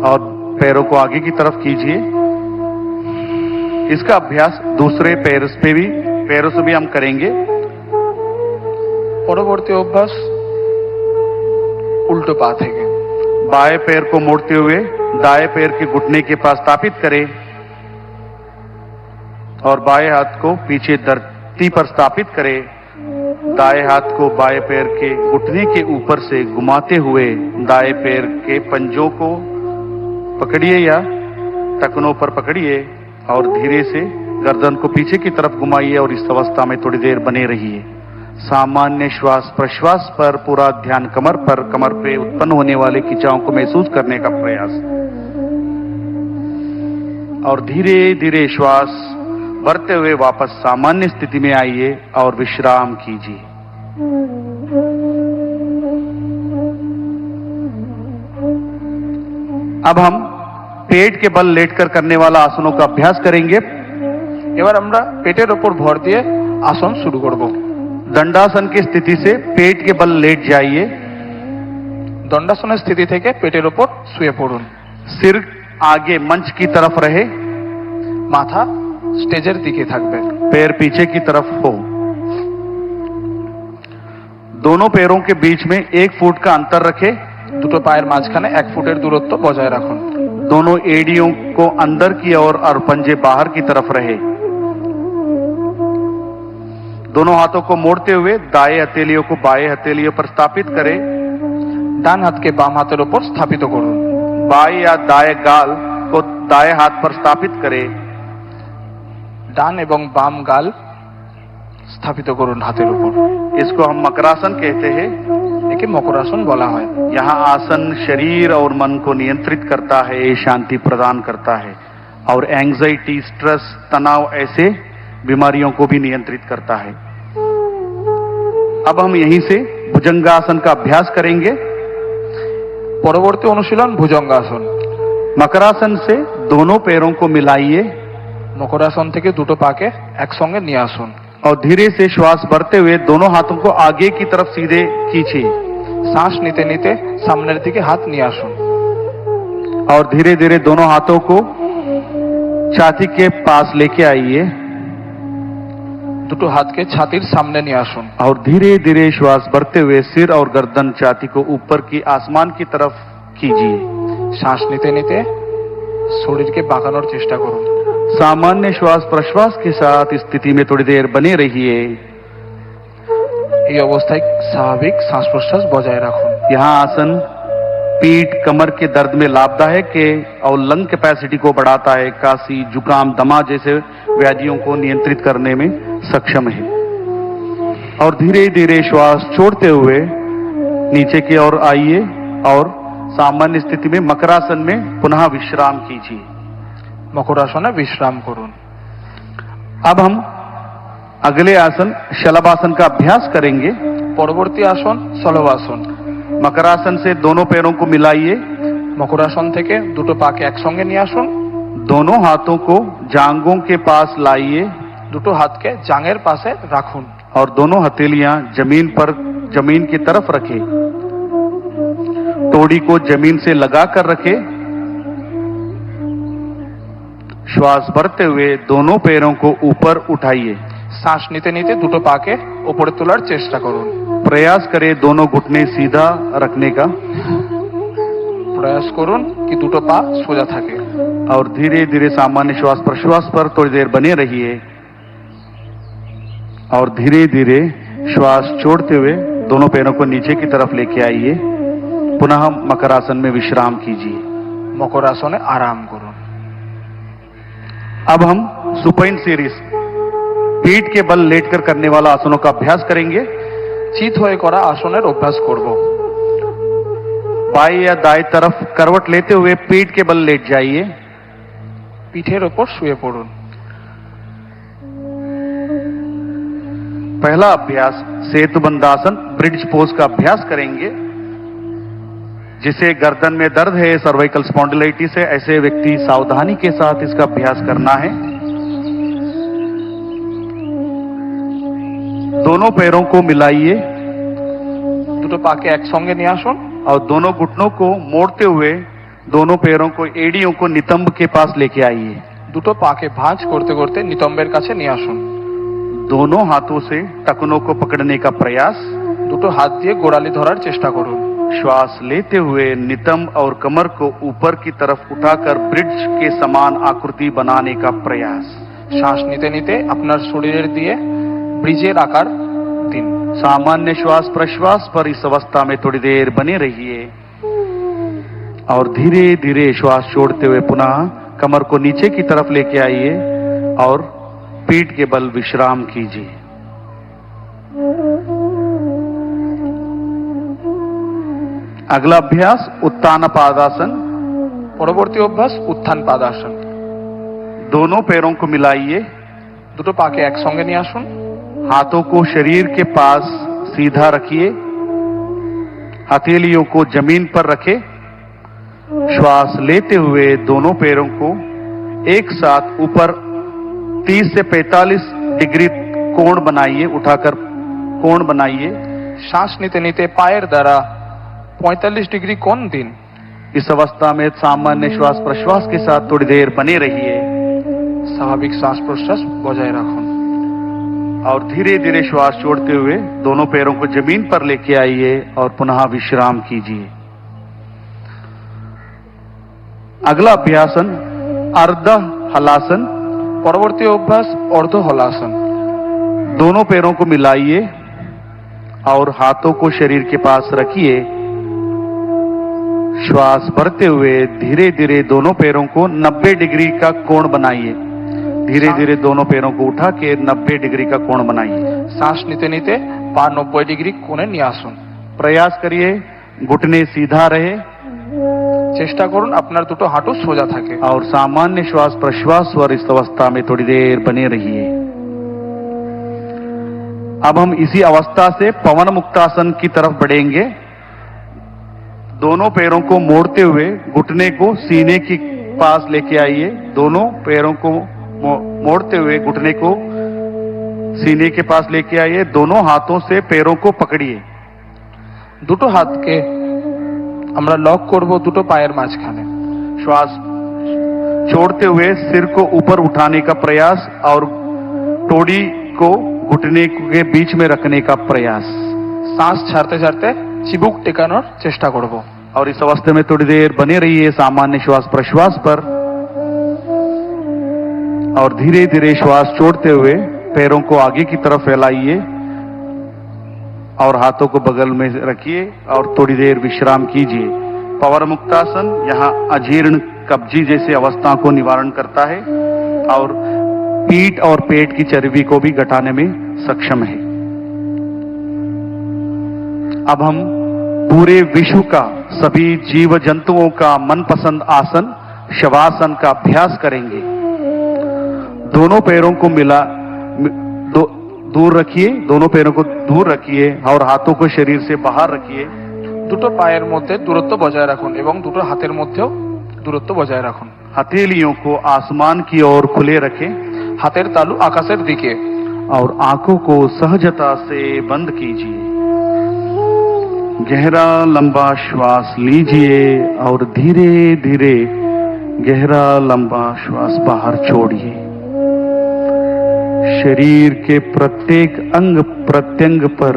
और पैरों को आगे की तरफ कीजिए। इसका अभ्यास दूसरे पैरों से भी हम करेंगे। পরবর্তী অভ্যাস উল্টো পা থেকে। बाएं पैर को मोड़ते हुए दाएं पैर के घुटने के पास स्थापित करें और बाएं हाथ को पीछे धरती पर स्थापित करें। दाएं हाथ को बाएं पैर के घुटने के ऊपर से घुमाते हुए दाएं पैर के पंजों को पकड़िए या टखनों पर पकड़िए और धीरे से गर्दन को पीछे की तरफ घुमाइए और इस अवस्था में थोड़ी देर बने रहिए। सामान्य श्वास प्रश्वास पर पूरा ध्यान कमर पर, कमर पे उत्पन्न होने वाले खिंचाव को महसूस करने का प्रयास और धीरे धीरे श्वास भरते हुए वापस सामान्य स्थिति में आइए और विश्राम कीजिए। अब हम पेट के बल लेटकर करने वाला आसनों का अभ्यास करेंगे। এবার আমরা পেটের ওপর ভর দিয়ে আসন শুরু করব। दंडासन की स्थिति से पेट के बल लेट जाइए। দণ্ডাসনের স্থিতি থেকে পেটের ওপর শুয়ে পড়ুন। सिर आगे मंच की तरफ रहे, মাথা স্টেজের দিকে থাকবে। पैर पीछे की तरफ हो। दोनों पैरों के बीच में 1 फुट का अंतर रखें। দুটো পায়ের মাঝখানে 1 ফুটের দূরত্ব বজায় রাখুন। दोनों एड़ियों को अंदर की ओर और पंजे बाहर की तरफ रहे। दोनों हाथों को मोड़ते हुए दाएं हथेलियों को बाएं हथेलियों पर स्थापित करें। ডান হাতকে বাম হাতের ওপর স্থাপিত করুন। बाएं या दाएं गाल को दाएं हाथ पर स्थापित करें। ডান এবং বাম গাল স্থাপিত করুন হাতের উপর। इसको हम मकरासन कहते हैं। একে মকরাসন বলা হয়। यहाँ आसन शरीर और मन को नियंत्रित करता है, शांति प्रदान करता है और एंजाइटी, स्ट्रेस, तनाव ऐसे बीमारियों को भी नियंत्रित करता है। अब हम यहीं से भुजंगासन का अभ्यास करेंगे। পরবর্তী অনুশীলন ভুজঙ্গাসন। मकरासन से दोनों पैरों को मिलाइए মকরাসন থেকে দুটো পাকে একসঙ্গে নিয়ে আসুন। और धीरे से श्वास भरते हुए दोनों हाथों को आगे की तरफ सीधे खींचिए। শ্বাস নিতে নিতে সামনের দিকে হাত নিয়ে আসুন और धीरे धीरे दोनों हाथों को छाती के पास लेके आइए দুটো হাতকে ছাতির সামনে নিয়ে আসুন और धीरे धीरे श्वास भरते हुए सिर और गर्दन छाती को ऊपर की आसमान की तरफ कीजिए। শ্বাস নিতে নিতে শরীরকে বাঁকানোর চেষ্টা করুন। सामान्य श्वास प्रश्वास के साथ इस स्थिति में थोड़ी देर बने रहिए। এই অবস্থায় স্বাভাবিক শ্বাস প্রশ্বাস বজায় রাখুন। यहाँ आसन पीठ कमर के दर्द में लाभदायक है और लंग कैपेसिटी को बढ़ाता है, काशी जुकाम दमा जैसे व्याधियों को नियंत्रित करने में सक्षम है। और धीरे धीरे श्वास छोड़ते हुए नीचे की ओर आइए और सामान्य स्थिति में मकरासन में पुनः विश्राम कीजिए। মকরাসনে বিশ্রাম করুন। अब हम अगले आसन शलभासन का अभ्यास करेंगे। পরবর্তী আসন সলবাসন। मकरासन से दोनों पैरों को मिलाइए, মকরাসন থেকে দুটো পাকে একসঙ্গে নিয়ে আসুন। दोनों हाथों को जांघों के पास लाइए দুটো হাতকে জাঙের পাশে রাখুন। और दोनों हथेलियां जमीन की तरफ रखें। तोड़ी को जमीन से लगाकर रखें। श्वास भरते हुए दोनों पैरों को ऊपर उठाइए। শ্বাস নিতে নিতে দুটো পাকে উপরে তোলার চেষ্টা করুন। प्रयास करें दोनों घुटने सीधा रखने का প্রয়াস করুন কি দুটো পা সোজা থাকে। और धीरे धीरे सामान्य श्वास प्रश्वास पर थोड़ी देर बने रहिए और धीरे धीरे श्वास छोड़ते हुए दोनों पैरों को नीचे की तरफ लेके आइए। पुनः मकरासन में विश्राम कीजिए। মকর আসনে আরাম করুন। अब हम सुपाइन सीरीज पीठ के बल लेटकर करने वाला आसनों का अभ्यास करेंगे। চিত হয়ে করা আসনের অভ্যাস করব। बाएं या दाएं तरफ करवट लेते हुए पीठ के बल लेट जाइए। পিঠের ওপর শুয়ে পড়ুন। पहला अभ्यास सेतुबंधासन ब्रिज पोज का अभ्यास करेंगे। जिसे गर्दन में दर्द है, सर्वाइकल स्पॉन्डिलाइटिस है, ऐसे व्यक्ति सावधानी के साथ इसका अभ्यास करना है। दोनों पैरों को मिलाइए দুটো পাকে একসঙ্গে নিয়ে আসুন। और दोनों घुटनों को मोड़ते हुए दोनों पैरों को एड़ियों को नितंब के पास लेके आइए। দুটো পাকে ভাঁজ করতে করতে নিতম্বের কাছে নিয়ে আসুন। दोनों हाथों से टखनों को पकड़ने का प्रयास। দুটো হাত দিয়ে গোড়ালি ধরার চেষ্টা করুন। श्वास लेते हुए नितंब और कमर को ऊपर की तरफ उठाकर ब्रिज के समान आकृति बनाने का प्रयास। শ্বাস নিতে নিতে আপনার শরীরের দিয়ে ব্রিজের আকার দিন। सामान्य श्वास प्रश्वास पर इस अवस्था में थोड़ी देर बने रहिए और धीरे धीरे श्वास छोड़ते हुए पुनः कमर को नीचे की तरफ लेके आइए और पीठ के बल विश्राम कीजिए। अगला अभ्यास उत्तान पादासन। পরবর্তী অভ্যাস উত্থান পাদাসন। दोनों पैरों को मिलाइए। দুটো পাকে একসঙ্গে নিয়ে আসুন। हाथों को शरीर के पास सीधा रखिए। हथेलियों को जमीन पर रखें। श्वास लेते हुए दोनों पैरों को एक साथ ऊपर 30 से 45 डिग्री कोण बनाइए। उठाकर कोण बनाइए। শ্বাস নিতে নিতে পায়ের দ্বারা 45 ডিগ্রি কোণ দিন। इस अवस्था में सामान्य श्वास प्रश्वास के साथ थोड़ी देर बने रहिए স্বাভাবিক শ্বাস প্রশ্বাস বজায় রাখুন। और धीरे धीरे श्वास छोड़ते हुए दोनों पैरों को जमीन पर लेके आइए और पुनः विश्राम कीजिए। अगला अभ्यासन अर्ध हलासन। পরবর্তী অভ্যাস অর্ধ হলাসন। दोनों पैरों को मिलाइए और हाथों को शरीर के पास रखिए। श्वास भरते हुए धीरे धीरे दोनों पैरों को 90 डिग्री का कोण बनाइए। धीरे धीरे दोनों पैरों को उठा के 90 डिग्री का कोण बनाइए। শ্বাস নিতে নিতে পা 90 ডিগ্রি কোণে নিয়ে আসুন। प्रयास करिए घुटने सीधा रहे চেষ্টা করুন আপনার দুটো হাঁটু সোজা থাকে। और सामान्य श्वास प्रश्वास और इस अवस्था में थोड़ी देर बने रहिए। अब हम इसी अवस्था से पवन मुक्तासन की तरफ बढ़ेंगे। दोनों पैरों को मोड़ते हुए घुटने को सीने के पास लेके आइए। दोनों पैरों को मोड़ते हुए घुटने को सीने के पास लेके आइए। दोनों हाथों से पैरों को पकड़िए। দুটো হাতকে আমরা লক করব দুটো পায়ের মাঝখানে। श्वास छोड़ते हुए सिर को ऊपर उठाने का प्रयास और टोड़ी को घुटने के बीच में रखने का प्रयास। শ্বাস ছাড়তে ছাড়তে চিবুক টেকানোর চেষ্টা করব। और इस अवस्था में थोड़ी देर बने रहिए सामान्य श्वास प्रश्वास पर और धीरे धीरे श्वास छोड़ते हुए पैरों को आगे की तरफ फैलाइए और हाथों को बगल में रखिए और थोड़ी देर विश्राम कीजिए। पवन मुक्तासन यहाँ अजीर्ण कब्जी जैसी अवस्था को निवारण करता है और पीठ और पेट की चर्बी को भी घटाने में सक्षम है। अब हम पूरे विश्व का सभी जीव जंतुओं का मनपसंद आसन शवासन का अभ्यास करेंगे। दोनों पैरों को दूर रखिए, दोनों पैरों को दूर रखिए और हाथों को शरीर से बाहर रखिए। দুটো পায়ের মধ্যে দূরত্ব বজায় রাখুন এবং দুটো হাতের মধ্যেও দূরত্ব বজায় রাখুন। हथेलियों को आसमान की ओर खुले रखें হাতের তালু আকাশের দিকে। और आंखों को सहजता से बंद कीजिए। गहरा लंबा श्वास लीजिए और धीरे धीरे गहरा लंबा श्वास बाहर छोड़िए। शरीर के प्रत्येक अंग प्रत्यंग पर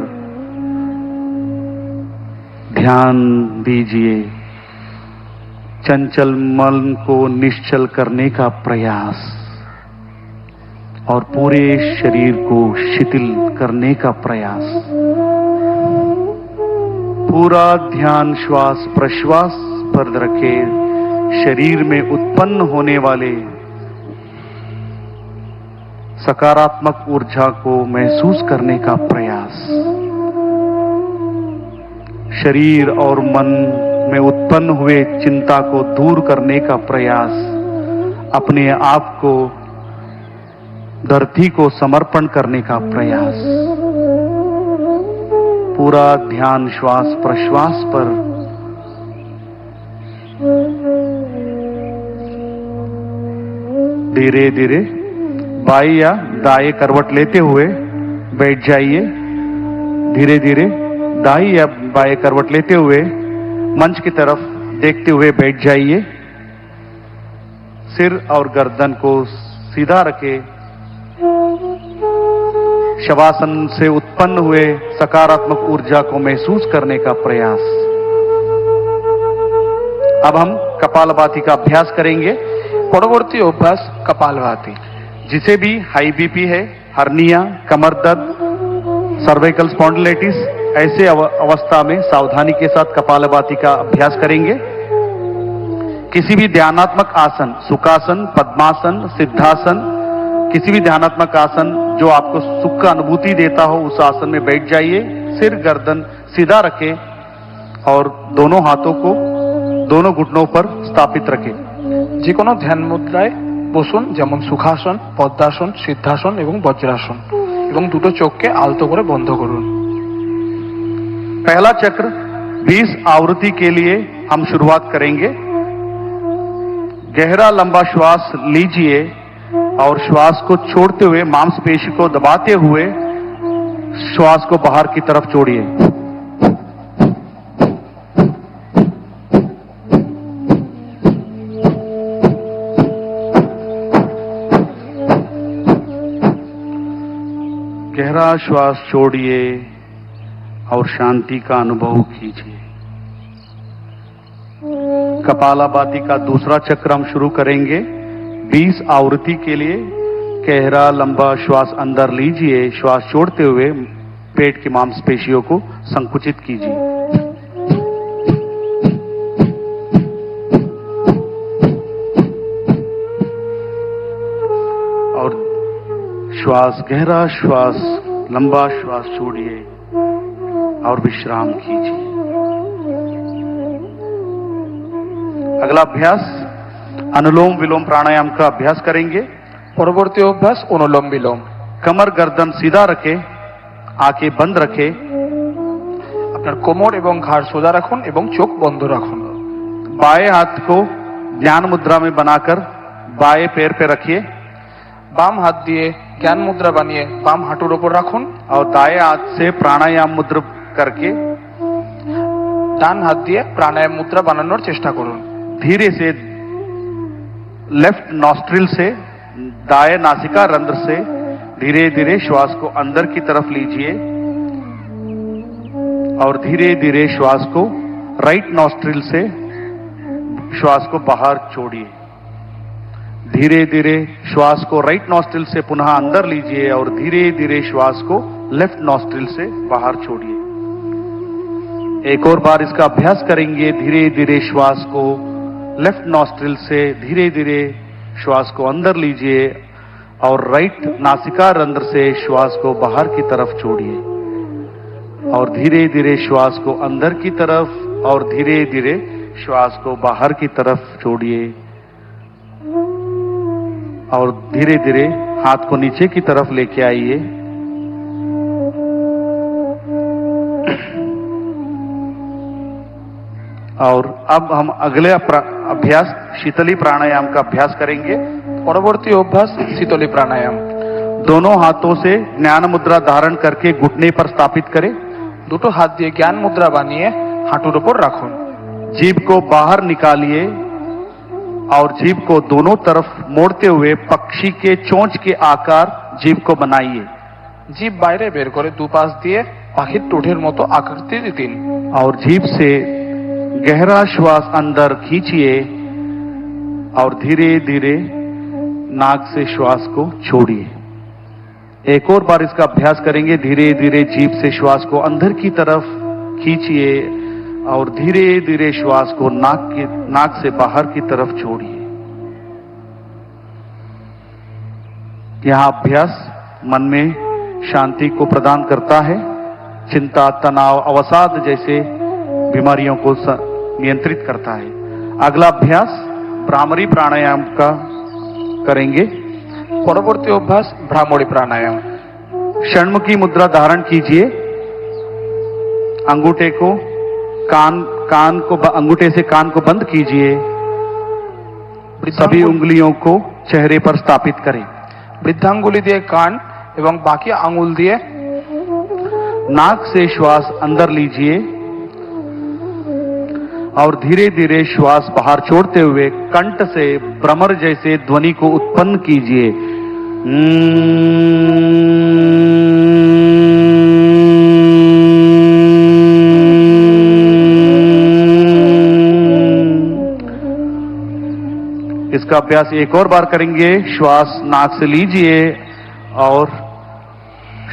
ध्यान दीजिए। चंचल मन को निश्चल करने का प्रयास और पूरे शरीर को शिथिल करने का प्रयास। पूरा ध्यान श्वास प्रश्वास पर रखें। शरीर में उत्पन्न होने वाले सकारात्मक ऊर्जा को महसूस करने का प्रयास। शरीर और मन में उत्पन्न हुए चिंता को दूर करने का प्रयास। अपने आप को धरती को समर्पण करने का प्रयास। पूरा ध्यान श्वास प्रश्वास पर। धीरे धीरे बाएं या दाएं करवट लेते हुए बैठ जाइए। धीरे धीरे दाएं या बाएं करवट लेते हुए मंच की तरफ देखते हुए बैठ जाइए। सिर और गर्दन को सीधा रखें। शवासन से उत्पन्न हुए सकारात्मक ऊर्जा को महसूस करने का प्रयास। अब हम कपालभाति का अभ्यास करेंगे। পরবর্তী অভ্যাস কপালভাতি। जिसे भी हाई बीपी है, हर्निया, कमर दर्द, सर्वाइकल स्पॉन्डिलाइटिस, ऐसे अवस्था में सावधानी के साथ कपालभाति का अभ्यास करेंगे। किसी भी ध्यानात्मक आसन, सुखासन, पद्मासन, सिद्धासन, किसी भी ध्यानात्मक आसन जो आपको सुख का अनुभूति देता हो उस आसन में बैठ जाइए। सिर गर्दन सीधा रखें और दोनों हाथों को दोनों घुटनों पर स्थापित रखें। যে কোনো ধ্যান মুদ্রায় বসুন, যেমন সুখাসন, পদ্মাসন, সিদ্ধাসন এবং বজ্রাসন, এবং দুটো চোখকে আলতো করে বন্ধ করুন। पहला चक्र 20 आवृत्ति के लिए हम शुरुआत करेंगे। गहरा लंबा श्वास लीजिए और श्वास को छोड़ते हुए मांसपेशी को दबाते हुए श्वास को बाहर की तरफ छोड़िए। गहरा श्वास छोड़िए और शांति का अनुभव कीजिए। कपालभाति का दूसरा चक्र हम शुरू करेंगे। 20 आवृत्ति के लिए गहरा लंबा श्वास अंदर लीजिए। श्वास छोड़ते हुए पेट की मांसपेशियों को संकुचित कीजिए। और श्वास गहरा श्वास लंबा श्वास छोड़िए और विश्राम कीजिए। अगला अभ्यास अनुलोम विलोम प्राणायाम का अभ्यास करेंगे। পরবর্তী অভ্যাস অনুলোম বিলোম। कमर गर्दन सीधा रखें, आंखें बंद रखें। আপনার কোমর এবং ঘাড় সোজা রাখুন এবং চোখ বন্ধ রাখুন। बाएं हाथ को ध्यान मुद्रा में बनाकर बाएं पैर पे रखिए বাম হাত দিয়ে জ্ঞান মুদ্রা বানিয়ে বাম হাঁটুর উপর রাখুন। और दाएं हाथ से प्राणायाम मुद्रा करके ডান হাত দিয়ে প্রাণায়াম মুদ্রা বানানোর চেষ্টা করুন। धीरे से लेफ्ट नॉस्ट्रिल से दाएं नासिका रंध्र से धीरे धीरे श्वास को अंदर की तरफ लीजिए और धीरे धीरे श्वास को राइट नॉस्ट्रिल से श्वास को बाहर छोड़िए। धीरे धीरे श्वास को राइट नॉस्ट्रिल से पुनः अंदर लीजिए और धीरे धीरे श्वास को लेफ्ट नॉस्ट्रिल से बाहर छोड़िए। एक और बार इसका अभ्यास करेंगे। धीरे धीरे श्वास को लेफ्ट नॉस्ट्रिल से धीरे धीरे श्वास को अंदर लीजिए और राइट नासिका रंध्र से श्वास को बाहर की तरफ छोड़िए और धीरे धीरे श्वास को अंदर की तरफ और धीरे धीरे श्वास को बाहर की तरफ छोड़िए और धीरे धीरे हाथ को नीचे की तरफ लेके आइए और अब हम अगले अभ्यास शीतली प्राणायाम का अभ्यास करेंगे। পরবর্তী অভ্যাস শীতলী প্রাণায়াম। दोनों हाथों से ज्ञान मुद्रा धारण करके घुटने पर स्थापित करें। দুটো হাত দিয়ে জ্ঞান মুদ্রা বানিয়ে হাঁটুর উপর রাখুন। जीभ को बाहर निकालिए और जीभ को दोनों तरफ मोड़ते हुए पक्षी के चोंच के आकार जीभ को बनाइए। জিভ বাইরে বের করে দুপাশ দিয়ে পাখির ঠোঁটের মতো আকৃতি দিন। और जीभ से गहरा श्वास अंदर खींचिए और धीरे धीरे नाक से श्वास को छोड़िए। एक और बार इसका अभ्यास करेंगे। धीरे धीरे जीभ से श्वास को अंदर की तरफ खींचिए और धीरे धीरे श्वास को नाक से बाहर की तरफ छोड़िए। यह अभ्यास मन में शांति को प्रदान करता है, चिंता, तनाव, अवसाद जैसे बीमारियों को नियंत्रित करता है। अगला अभ्यास भ्रामरी प्राणायाम का करेंगे। পরবর্তী অভ্যাস ভ্রামরী প্রাণায়াম। षण्मुखी मुद्रा धारण कीजिए। अंगूठे को अंगूठे से कान को बंद कीजिए। सभी उंगलियों को चेहरे पर स्थापित करें। বৃদ্ধাঙ্গুলি দিয়ে কান এবং বাকি আঙ্গুল দিয়ে नाक से श्वास अंदर लीजिए और धीरे धीरे श्वास बाहर छोड़ते हुए कंठ से भ्रमर जैसे ध्वनि को उत्पन्न कीजिए। इसका अभ्यास एक और बार करेंगे। श्वास नाक से लीजिए और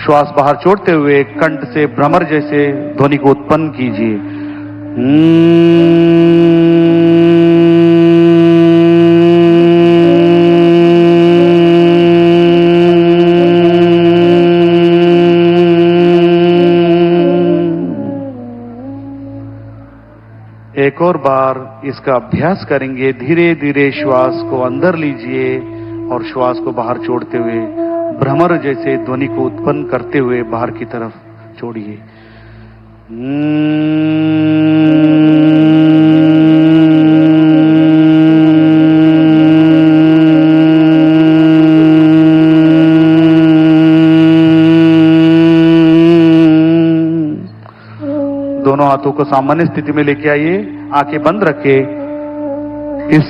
श्वास बाहर छोड़ते हुए कंठ से भ्रमर जैसे ध्वनि को उत्पन्न कीजिए। एक और बार इसका अभ्यास करेंगे। धीरे धीरे श्वास को अंदर लीजिए और श्वास को बाहर छोड़ते हुए भ्रमर जैसे ध्वनि को उत्पन्न करते हुए बाहर की तरफ छोड़िए। दोनों हाथों को सामान्य स्थिति में लेके आइए। आंखें बंद रखे। इस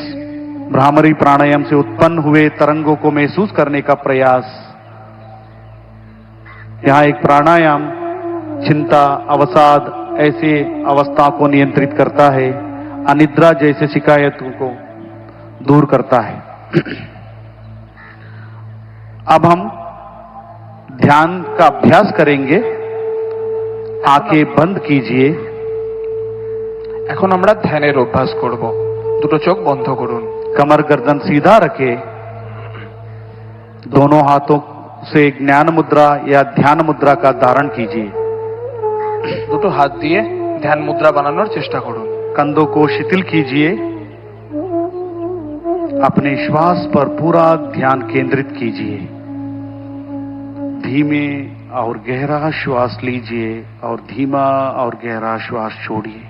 भ्रामरी प्राणायाम से उत्पन्न हुए तरंगों को महसूस करने का प्रयास। यहां एक प्राणायाम चिंता, अवसाद ऐसे अवस्था को नियंत्रित करता है, अनिद्रा जैसे शिकायतों को दूर करता है। अब हम ध्यान का अभ्यास करेंगे। आंखें बंद कीजिए। এখন আমরা ধ্যানের অভ্যাস করব। দুটো চোখ বন্ধ করুন। कमर गर्दन सीधा रखे। दोनों हाथों से ज्ञान मुद्रा या ध्यान मुद्रा का धारण कीजिए। দুটো হাত দিয়ে ধ্যান মুদ্রা বানানোর চেষ্টা করুন। कंधों को शिथिल कीजिए। अपने श्वास पर पूरा ध्यान केंद्रित कीजिए। धीमे और गहरा श्वास लीजिए और धीमा और गहरा श्वास छोड़िए।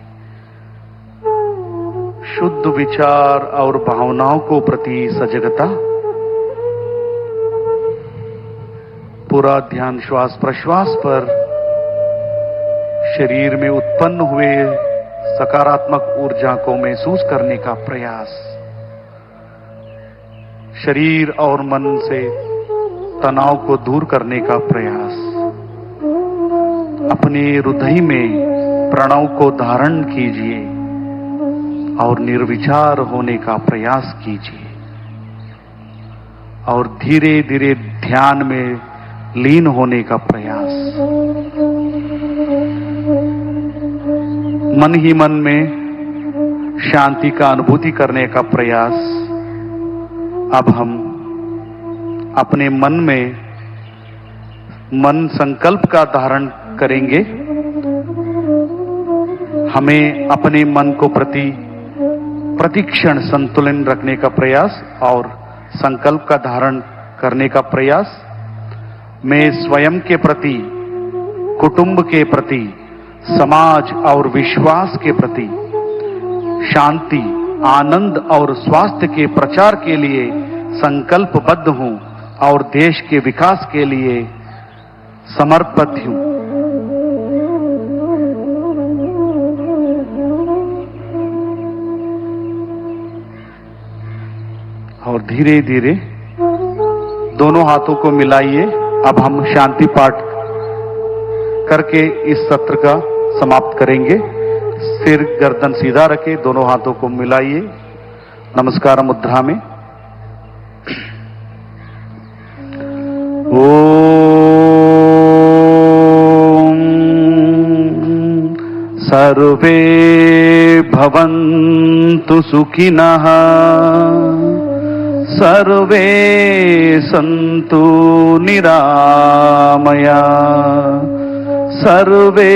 शुद्ध विचार और भावनाओं को प्रति सजगता। पूरा ध्यान श्वास प्रश्वास पर। शरीर में उत्पन्न हुए सकारात्मक ऊर्जा को महसूस करने का प्रयास। शरीर और मन से तनाव को दूर करने का प्रयास। अपने हृदय में प्रणव को धारण कीजिए और निर्विचार होने का प्रयास कीजिए और धीरे धीरे ध्यान में लीन होने का प्रयास। मन ही मन में शांति का अनुभूति करने का प्रयास। अब हम अपने मन में मन संकल्प का धारण करेंगे। हमें अपने मन को प्रतिक्षण संतुलन रखने का प्रयास और संकल्प का धारण करने का प्रयास। मैं स्वयं के प्रति, कुटुंब के प्रति, समाज और विश्वास के प्रति शांति, आनंद और स्वास्थ्य के प्रचार के लिए संकल्पबद्ध हूं और देश के विकास के लिए समर्पित हूं। और धीरे धीरे दोनों हाथों को मिलाइए। अब हम शांति पाठ करके इस सत्र का समाप्त करेंगे। सिर गर्दन सीधा रखे, दोनों हाथों को मिलाइए नमस्कार मुद्रा में। ओम सर्वे भवन्तु सुखिनः, सर्वे सन्तु निरामया, सर्वे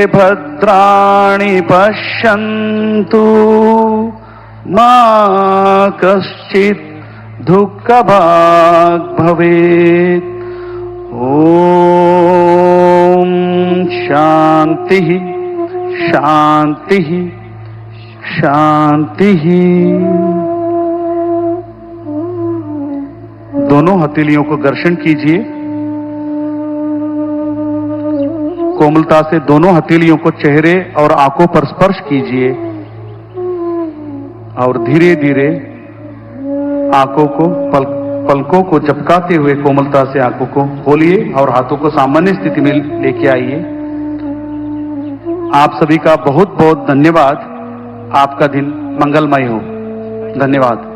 भद्राणि पश्यन्तु, मा कश्चित् दुःखभाग् भवेत्। ओम शांति शांति शांति। दोनों हथेलियों को घर्षण कीजिए। कोमलता से दोनों हथेलियों को चेहरे और आंखों पर स्पर्श कीजिए और धीरे धीरे आंखों को पलकों को झपकाते हुए कोमलता से आंखों को खोलिए और हाथों को सामान्य स्थिति में लेके आइए। आप सभी का बहुत बहुत धन्यवाद। आपका दिन मंगलमय हो। धन्यवाद।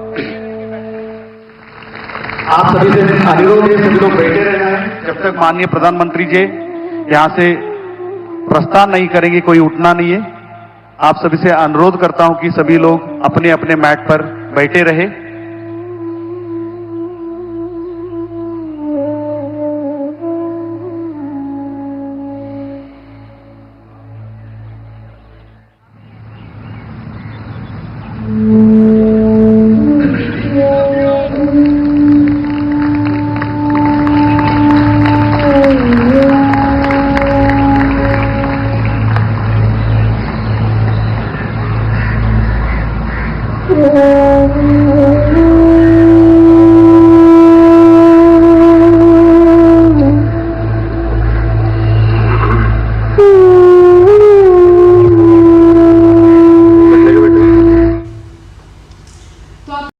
आप सभी से अनुरोध है, सभी लोग बैठे रहना है जब तक माननीय प्रधानमंत्री जी यहां से प्रस्थान नहीं करेंगे। कोई उठना नहीं है। आप सभी से अनुरोध करता हूं कि सभी लोग अपने अपने मैट पर बैठे रहे।